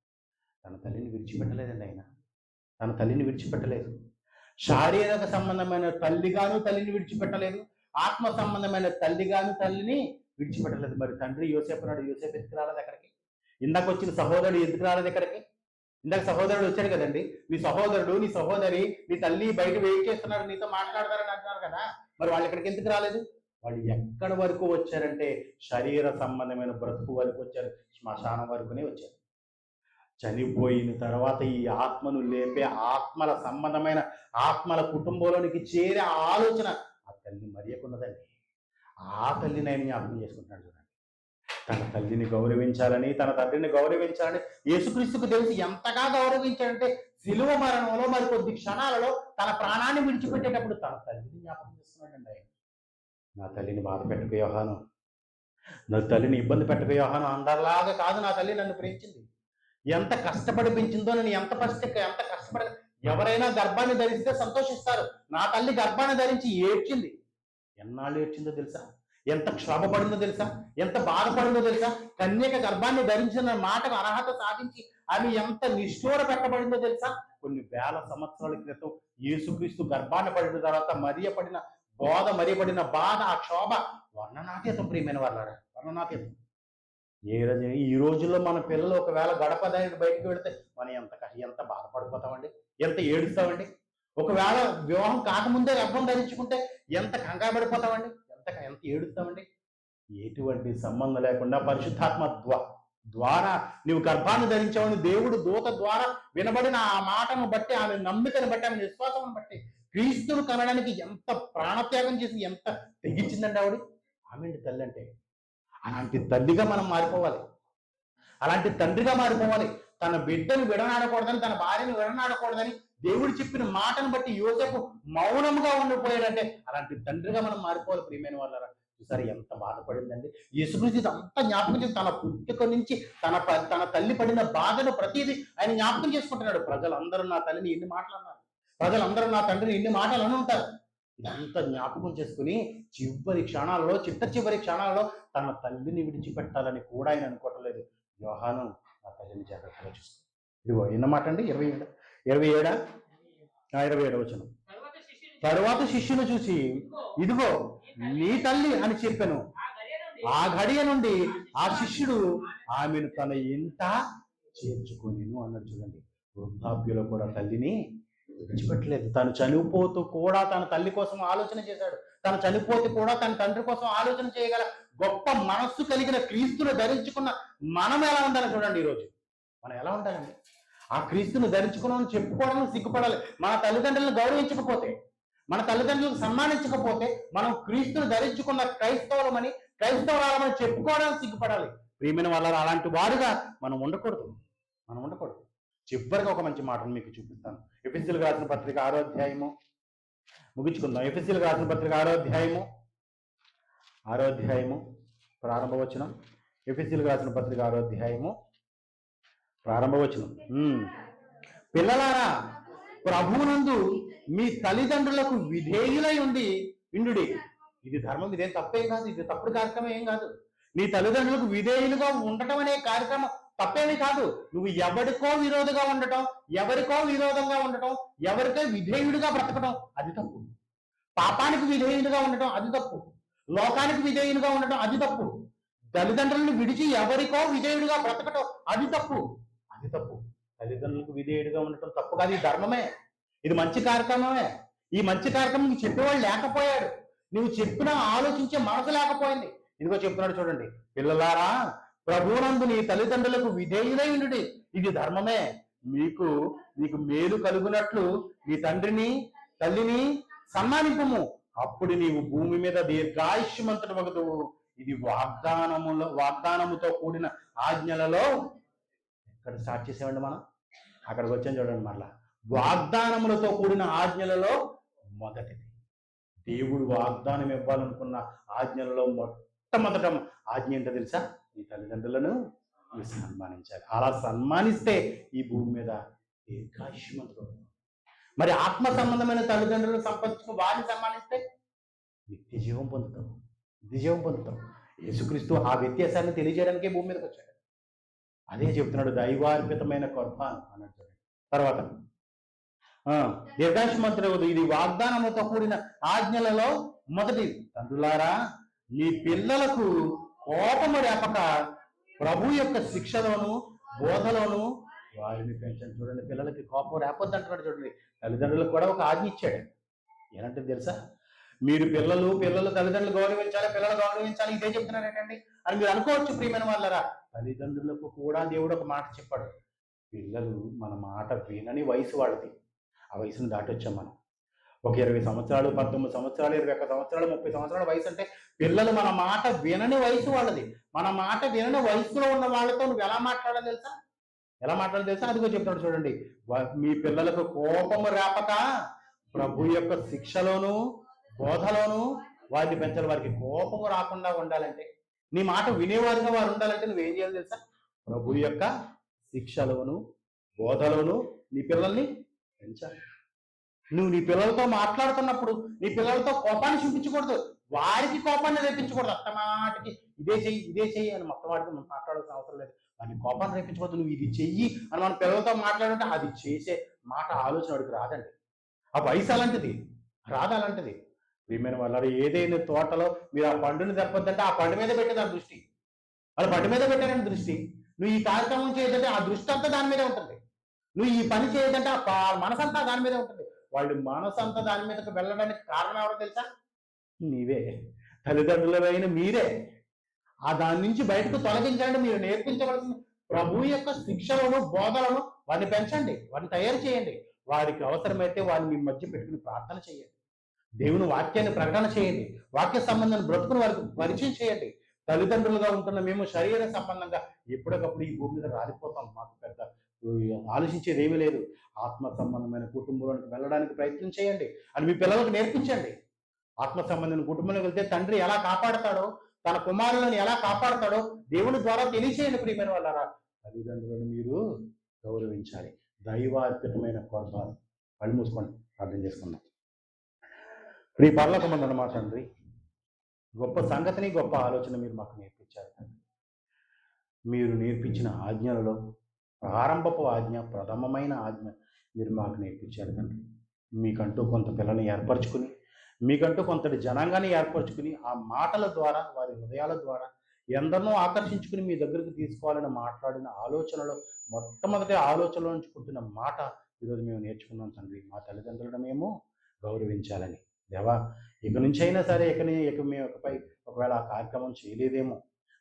తన తల్లిని విడిచిపెట్టలేదండి ఆయన. తన తల్లిని విడిచిపెట్టలేదు. శారీరక సంబంధమైన తల్లిగాను తల్లిని విడిచిపెట్టలేదు. ఆత్మ సంబంధమైన తల్లిగాను తల్లిని విడిచిపెట్టలేదు. మరి తండ్రి యోసేపు నాడు యోసేపు ఎందుకు రాలేదు ఎక్కడికి? ఇందాక వచ్చిన సహోదరుడు ఎందుకు రాలేదు ఎక్కడికి? ఇందాక సహోదరుడు వచ్చాడు కదండి. నీ సహోదరుడు నీ సహోదరి నీ తల్లి బయట వెయిట్ చేస్తున్నాడు, నీతో మాట్లాడతారని అంటున్నారు కదా. మరి వాళ్ళు ఇక్కడికి ఎందుకు రాలేదు? వాళ్ళు ఎక్కడి వరకు వచ్చారంటే శరీర సంబంధమైన బ్రతుకు వరకు వచ్చారు. శ్మశానం వరకునే వచ్చారు. చనిపోయిన తర్వాత ఈ ఆత్మను లేపే ఆత్మల సంబంధమైన ఆత్మల కుటుంబంలోనికి చేరే ఆలోచన ఆ తల్లి మరియకున్నదండి. ఆ తల్లిని ఆయన జ్ఞాపకం చేసుకుంటున్నాడు చూడండి. తన తల్లిని గౌరవించాలని, తన తండ్రిని గౌరవించాలని యేసుక్రీస్తుకు తెలిసి ఎంతగా గౌరవించాడంటే శిలువ మరణంలో మరి కొద్ది క్షణాలలో తన ప్రాణాన్ని విడిచిపెట్టేటప్పుడు తన తల్లిని జ్ఞాపకం చేస్తున్నాడండి ఆయన. నా తల్లిని బాధ పెట్టక యోహాను, నా తల్లిని ఇబ్బంది పెట్టక యోహాను, అందరిలాగా కాదు నా తల్లి నన్ను ప్రేమించింది. ఎంత కష్టపడి పెంచిందో నేను ఎంత కష్టపడి. ఎవరైనా గర్భాన్ని ధరిస్తే సంతోషిస్తారు. నా తల్లి గర్భాన్ని ధరించి ఏడ్చింది. ఎన్నాళ్ళు ఏడ్చిందో తెలుసా? ఎంత క్షోభపడిందో తెలుసా? ఎంత బాధపడిందో తెలుసా? కన్యక గర్భాన్ని ధరించిన మాటకు అర్హత సాధించి ఆమె ఎంత నిష్ఠూర పెట్టబడిందో తెలుసా? కొన్ని వేల సంవత్సరాల క్రితం యేసుక్రీస్తు గర్భాన్ని పడిన తర్వాత మరియ పడిన బాధ, ఆ క్షోభ వర్ణనాతీతం. ప్రియమైన వాళ్ళారా, వర్ణనాతీతం. ఈ రోజుల్లో మన పిల్లలు ఒకవేళ గడప దానికి బయటకు వెళితే మనం ఎంత బాధపడిపోతామండి, ఎంత ఏడుస్తామండి. ఒకవేళ వివాహం కాకముందే గర్భం ధరించుకుంటే ఎంత కంగారు పడిపోతామండి, ఎంత ఏడుస్తామండి. ఎటువంటి సంబంధం లేకుండా పరిశుద్ధాత్మ ద్వారా నువ్వు గర్భాన్ని ధరించావని దేవుడు దూత ద్వారా వినబడిన ఆ మాటను బట్టి, ఆమె నమ్మికను బట్టి, ఆమె విశ్వాసం బట్టి క్రీస్తును కనడానికి ఎంత ప్రాణత్యాగం చేసి ఎంత తెగించిందండి ఆవిడ. ఆమె తల్లి అంటే అలాంటి తల్లిగా మనం మారిపోవాలి, అలాంటి తండ్రిగా మారిపోవాలి. తన బిడ్డను విడనాడకూడదని, తన భార్యను విడనాడకూడదని దేవుడు చెప్పిన మాటను బట్టి యోసేపు మౌనంగా ఉండిపోయాడంటే అలాంటి తండ్రిగా మనం మారిపోవాలి. ప్రియమైన వాళ్ళరా, చూసారు ఎంత బాధపడిందండి. యేసుక్రీస్తు ఇదంతా జ్ఞాపకం చేసి తన పుట్టుక నుంచి తన తల్లి పడిన బాధను ప్రతిదీ ఆయన జ్ఞాపకం చేసుకుంటున్నాడు. ప్రజలందరూ నా తల్లిని ఎన్ని మాటలు అన్నారు, ప్రజలందరూ నా తండ్రిని ఎన్ని మాటలు అని ఉంటారు. ఇదంతా జ్ఞాపకం చేసుకుని చిట్ట చివరి క్షణాలలో తన తల్లిని విడిచిపెట్టాలని కూడా ఆయన అనుకోవటం లేదు. యోహాను నా తల్లిని జాగ్రత్తగా చూసుకో. ఇదిగో ఎన్నమాట అండి 27 వచనం. తరువాత శిష్యుని చూసి ఇదిగో నీ తల్లి అని చెప్పాను. ఆ ఘడియ నుండి ఆ శిష్యుడు ఆమెను తన ఇంట చేర్చుకొనిను అన్నాడు. చూడండి, వృద్ధాప్యులో కూడా తల్లిని విడిచిపెట్టలేదు. తను చనిపోతూ కూడా తన తల్లి కోసం ఆలోచన చేశాడు. తను చనిపోతూ కూడా తన తండ్రి కోసం ఆలోచన చేయగల గొప్ప మనస్సు కలిగిన క్రీస్తును ధరించుకున్న మనం ఎలా ఉండాలి చూడండి. ఈరోజు మనం ఎలా ఉండాలండి? ఆ క్రీస్తును ధరించుకున్నామని చెప్పుకోవడానికి సిగ్గుపడాలి. మన తల్లిదండ్రులను గౌరవించకపోతే, మన తల్లిదండ్రులకు సన్మానించకపోతే మనం క్రీస్తును ధరించుకున్న క్రైస్తవురాలమని చెప్పుకోవడానికి సిగ్గుపడాలి. ప్రియమైన వాళ్ళ అలాంటి వారుగా మనం ఉండకూడదు. చివరిగా ఒక మంచి మాటను మీకు చూపిస్తాను. ఎఫెసీయులకు రాసిన పత్రిక 6వ అధ్యాయము ముగించుకుందాం. ఎఫెసీయులకు రాసిన పత్రిక 6వ అధ్యాయము ప్రారంభవచనం. ఎఫెసీయులకు రాసిన పత్రిక 6వ అధ్యాయము ప్రారంభవచనం. పిల్లలారా, ప్రభువునందు మీ తల్లిదండ్రులకు విధేయులై ఉండుడి. ఇది ధర్మం, ఇదేం తప్పేం కాదు, ఇది తప్పుడు కార్యక్రమం ఏం కాదు. నీ తల్లిదండ్రులకు విధేయులుగా ఉండటం అనే కార్యక్రమం తప్పేమి కాదు. నువ్వు ఎవరికో విరోధంగా ఉండటం, ఎవరికో విధేయుడిగా బ్రతకటం అది తప్పు. పాపానికి విధేయుడిగా ఉండటం అది తప్పు. లోకానికి విధేయుడిగా ఉండటం అది తప్పు. తల్లిదండ్రులను విడిచి ఎవరికో విధేయుడిగా బ్రతకటం అది తప్పు. తల్లిదండ్రులకు విధేయుడిగా ఉండటం తప్పు కాదు, ఇది ధర్మమే, ఇది మంచి కార్యక్రమమే. ఈ మంచి కార్యక్రమం చెప్పేవాళ్ళు లేకపోయాడు. నువ్వు చెప్పినా ఆలోచించే మనసు లేకపోయింది. ఇదిగో చెప్తున్నాడు చూడండి, పిల్లలారా, ప్రభువునందు నీ తల్లిదండ్రులకు విధేయులై ఉండుడి. ఇది ధర్మమే. మీకు మేలు కలుగునట్లు నీ తల్లిని సన్మానింపము. అప్పుడు నీవు భూమి మీద దీర్ఘాయుష్మంతుడు వగదువు. ఇది వాగ్దానముతో కూడిన ఆజ్ఞలలో ఇక్కడ స్టార్ట్ చేసేవండి. మనం అక్కడికి వచ్చాం చూడండి. మరలా వాగ్దానములతో కూడిన ఆజ్ఞలలో మొదటిది. దేవుడు వాగ్దానం ఇవ్వాలనుకున్న ఆజ్ఞలలో మొట్టమొదట ఆజ్ఞ ఏంటో తెలుసా? ఈ తల్లిదండ్రులను సన్మానించాలి. అలా సన్మానిస్తే ఈ భూమి మీద దీర్ఘాయుష్మంతుడు. మరి ఆత్మ సంబంధమైన తల్లిదండ్రులను సంపాదించుకుని వారిని సన్మానిస్తే నిత్య జీవం పొందుతాం. యేసుక్రీస్తు ఆ వ్యత్యాసాన్ని తెలియజేయడానికే భూమి మీదకి వచ్చాడు. అదే చెప్తున్నాడు, దైవార్పితమైన కృపాను అన్నట్టు. తర్వాత దీర్ఘాయుష్మంతుడు, ఇది వాగ్దానముతో కూడిన ఆజ్ఞలలో మొదటి. తండ్రులారా, మీ పిల్లలకు కోపము రేపక ప్రభు యొక్క శిక్షలోను బోధలోను వారిని పెంచండి. చూడండి, పిల్లలకి కోపం రేపొద్దు అంటున్నాడు. చూడండి, తల్లిదండ్రులకు కూడా ఒక ఆజ్ఞ ఇచ్చాడు. ఏంటంటే తెలుసా? మీరు పిల్లలు తల్లిదండ్రులు గౌరవించాలి ఇదే చెప్తున్నారు ఏంటండి అని మీరు అనుకోవచ్చు. ప్రియమైన వాళ్ళరా, తల్లిదండ్రులకు కూడా దేవుడు ఒక మాట చెప్పాడు. పిల్లలు మన మాట వినని వయసు వాళ్ళది. ఆ వయసును దాటొచ్చాం మనం. ఒక 20 సంవత్సరాలు, 19 సంవత్సరాలు, 21 సంవత్సరాలు, 30 సంవత్సరాల వయసు అంటే పిల్లలు మన మాట వినని వయసు వాళ్ళది. మన మాట వినని వయసులో ఉన్న వాళ్ళతో నువ్వు ఎలా మాట్లాడాలి తెలుసా? అదిగో చెప్తాడు చూడండి, మీ పిల్లలకు కోపము రేపక ప్రభు యొక్క శిక్షలోను బోధలోను వారిని పెంచాలి. వారికి కోపము రాకుండా ఉండాలంటే, నీ మాట వినేవారుగా వారు ఉండాలంటే నువ్వేం చేయాలి తెలుసా? ప్రభు యొక్క శిక్షలోను బోధలోను నీ పిల్లల్ని పెంచాలి. నువ్వు నీ పిల్లలతో మాట్లాడుతున్నప్పుడు నీ పిల్లలతో కోపాన్ని చూపించకూడదు, వారికి కోపాన్ని రేపించకూడదు. అత్తమాటికి ఇదే చెయ్యి అని మొత్తమాటికి మనం మాట్లాడాల్సిన అవసరం లేదు. వాడిని కోపాన్ని రేపించకూడదు. నువ్వు ఇది చెయ్యి అని మన పిల్లలతో మాట్లాడుంటే అది చేసే మాట ఆలోచన వాడికి రాదండి. ఆ వయసు అలాంటిది, అలాంటిది. ప్రియమైన వాళ్ళు, ఏదైనా తోటలో మీరు ఆ పండుని తెప్పొద్దంటే ఆ పండు మీద పెట్టే దాని దృష్టి, వాళ్ళు పండు మీద పెట్టారని దృష్టి. నువ్వు ఈ కార్యక్రమం చేయదంటే ఆ దృష్టి అంతా దాని మీదే ఉంటుంది. నువ్వు ఈ పని చేయదంటే ఆ మనసంతా దాని మీదే ఉంటుంది. వాళ్ళు మనసంతా దాని మీదకి వెళ్ళడానికి కారణం ఎవరో తెలుసా? నీవే, తల్లిదండ్రులైన మీరే. ఆ దాని నుంచి బయటకు తొలగించాలంటే మీరు నేర్పించవలసిన ప్రభు యొక్క శిక్షలను బోధలను వారిని పెంచండి, వారిని తయారు చేయండి. వారికి అవసరమైతే వారిని మీ మధ్య పెట్టుకుని ప్రార్థన చేయండి. దేవుని వాక్యాన్ని ప్రకటన చేయండి. వాక్య సంబంధాన్ని బ్రతుకుని వారికి పరిచయం చేయండి. తల్లిదండ్రులుగా ఉంటున్న మేము శరీర సంబంధంగా ఎప్పటికప్పుడు ఈ భూమి మీద రాలిపోతాం. మాకు పెద్ద ఆలోచించేది ఏమీ లేదు. ఆత్మ సంబంధమైన కుటుంబంలోకి వెళ్ళడానికి ప్రయత్నం చేయండి అని మీ పిల్లలకు నేర్పించండి. ఆత్మ సంబంధమైన కుటుంబంలోకి వెళ్తే తండ్రి ఎలా కాపాడతాడో, తన కుమారులను ఎలా కాపాడతాడో దేవుని ద్వారా తెలియచేయండి ప్రియమైన వాళ్ళారా. తల్లిదండ్రులను మీరు గౌరవించాలి. దైవార్పితమైన కోపాలు. కళ్ళు మూసుకోండి, ప్రార్థన చేసుకుందాం. ప్రియ పరలోకమందున్న మా తండ్రి, గొప్ప సంగతిని గొప్ప ఆలోచన మీరు మాకు నేర్పించారు తండ్రి. మీరు నేర్పించిన ఆజ్ఞలలో ప్రారంభపు ఆజ్ఞ, ప్రథమమైన ఆజ్ఞ మీరు మాకు నేర్పించారు తండ్రి. మీకంటూ కొంత పిల్లల్ని ఏర్పరచుకుని, మీకంటూ కొంతటి జనాంగాన్ని ఏర్పరచుకుని, ఆ మాటల ద్వారా, వారి హృదయాల ద్వారా ఎందరినో ఆకర్షించుకుని మీ దగ్గరకు తీసుకోవాలని మాట్లాడిన ఆలోచనలో మొట్టమొదటి ఆలోచనలో నుంచి పుట్టిన మాట ఈరోజు మేము నేర్చుకున్నాం తండ్రి. మా తల్లిదండ్రులను మేము గౌరవించాలని. దేవా, ఇక నుంచి అయినా సరే మేము ఇకపై ఒకవేళ ఆ కార్యక్రమం చేయలేదేమో,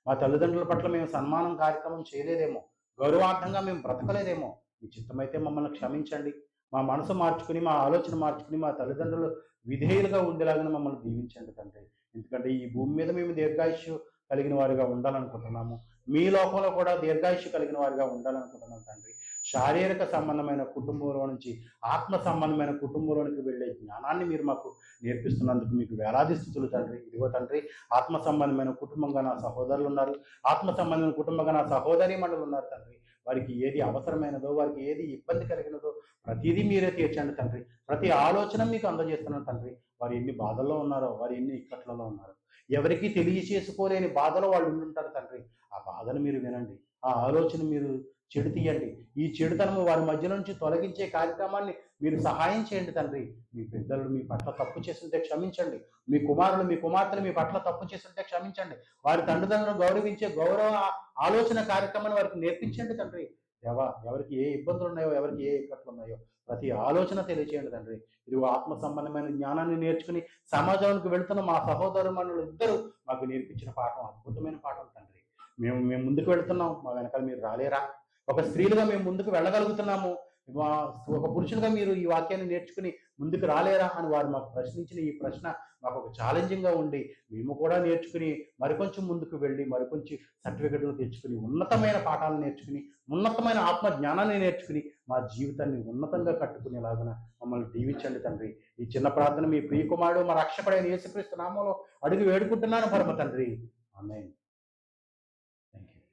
మా తల్లిదండ్రుల పట్ల మేము సన్మానం కార్యక్రమం చేయలేదేమో, గౌరవార్థంగా మేము బ్రతకలేదేమో, మీ చిత్తమైతే మమ్మల్ని క్షమించండి. మా మనసు మార్చుకుని, మా ఆలోచన మార్చుకుని, మా తల్లిదండ్రులు విధేయులుగా ఉండేలాగా మమ్మల్ని దీవించండి తండ్రి. ఎందుకంటే ఈ భూమి మీద మేము దీర్ఘాయుష్యు కలిగిన వారిగా ఉండాలనుకుంటున్నాము. మీ లోకంలో కూడా దీర్ఘాయుష్యు కలిగిన వారిగా ఉండాలనుకుంటున్నాం తండ్రి. శారీరక సంబంధమైన కుటుంబంలో నుంచి ఆత్మ సంబంధమైన కుటుంబంలోనికి వెళ్ళే జ్ఞానాన్ని మీరు మాకు నేర్పిస్తున్నందుకు మీకు వేలాది స్థుతులు తండ్రి. ఇదిగో తండ్రి, ఆత్మ సంబంధమైన కుటుంబంగా నా సహోదరులు ఉన్నారు, ఆత్మ సంబంధమైన కుటుంబంగా నా సహోదరి మండలు ఉన్నారు తండ్రి. వారికి ఏది అవసరమైనదో, వారికి ఏది ఇబ్బంది కలిగినదో ప్రతిదీ మీరే తీర్చండి తండ్రి. ప్రతి ఆలోచన మీకు అందజేస్తున్నాను తండ్రి. వారు ఎన్ని బాధల్లో ఉన్నారో, వారు ఎన్ని ఇక్కట్లలో ఉన్నారో, ఎవరికి తెలియచేసుకోలేని బాధలో వాళ్ళు ఉండుంటారు తండ్రి. ఆ బాధను మీరు వినండి, ఆ ఆలోచన మీరు చెడు తీయండి. ఈ చెడుతనము వారి మధ్య నుంచి తొలగించే కార్యక్రమాన్ని మీరు సహాయం చేయండి తండ్రి. మీ పెద్దలు మీ పట్ల తప్పు చేస్తుంటే క్షమించండి. మీ కుమారులు మీ కుమార్తెలు మీ పట్ల తప్పు చేస్తుంటే క్షమించండి. వారి తండ్రిదండ్రులను గౌరవించే గౌరవ ఆలోచన కార్యక్రమాన్ని వారికి నేర్పించండి తండ్రి. ఎవరికి ఏ ఇబ్బందులు ఉన్నాయో, ఎవరికి ఏ ఇక్కట్లు ఉన్నాయో ప్రతి ఆలోచన తెలియచేయండి తండ్రి. ఇదిగో ఆత్మ సంబంధమైన జ్ఞానాన్ని నేర్చుకుని సమాజానికి వెళుతున్న మా సహోదరు మనులు ఇద్దరు మాకు నేర్పించిన పాఠం అద్భుతమైన పాఠం తండ్రి. మేము ముందుకు వెళుతున్నాం, మా వెనకాల మీరు రాలేరా? ఒక స్త్రీలుగా మేము ముందుకు వెళ్ళగలుగుతున్నాము, ఒక పురుషులుగా మీరు ఈ వాక్యాన్ని నేర్చుకుని ముందుకు రాలేరా అని వారు మాకు ప్రశ్నించిన ఈ ప్రశ్న మాకు ఒక ఛాలెంజింగ్గా ఉండి, మేము కూడా నేర్చుకుని మరికొంచెం ముందుకు వెళ్ళి మరికొంచెం సర్టిఫికెట్లు తెచ్చుకుని ఉన్నతమైన పాఠాలు నేర్చుకుని ఉన్నతమైన ఆత్మ జ్ఞానాన్ని నేర్చుకుని మా జీవితాన్ని ఉన్నతంగా కట్టుకునేలాగా మమ్మల్ని దీవించండి తండ్రి. ఈ చిన్న ప్రార్థన మీ ప్రియకుమారుడు మా రక్షకుడైన యేసుక్రీస్తు నామంలో అడిగి వేడుకుంటున్నాను పరమ తండ్రి. ఆమేన్. Thank you.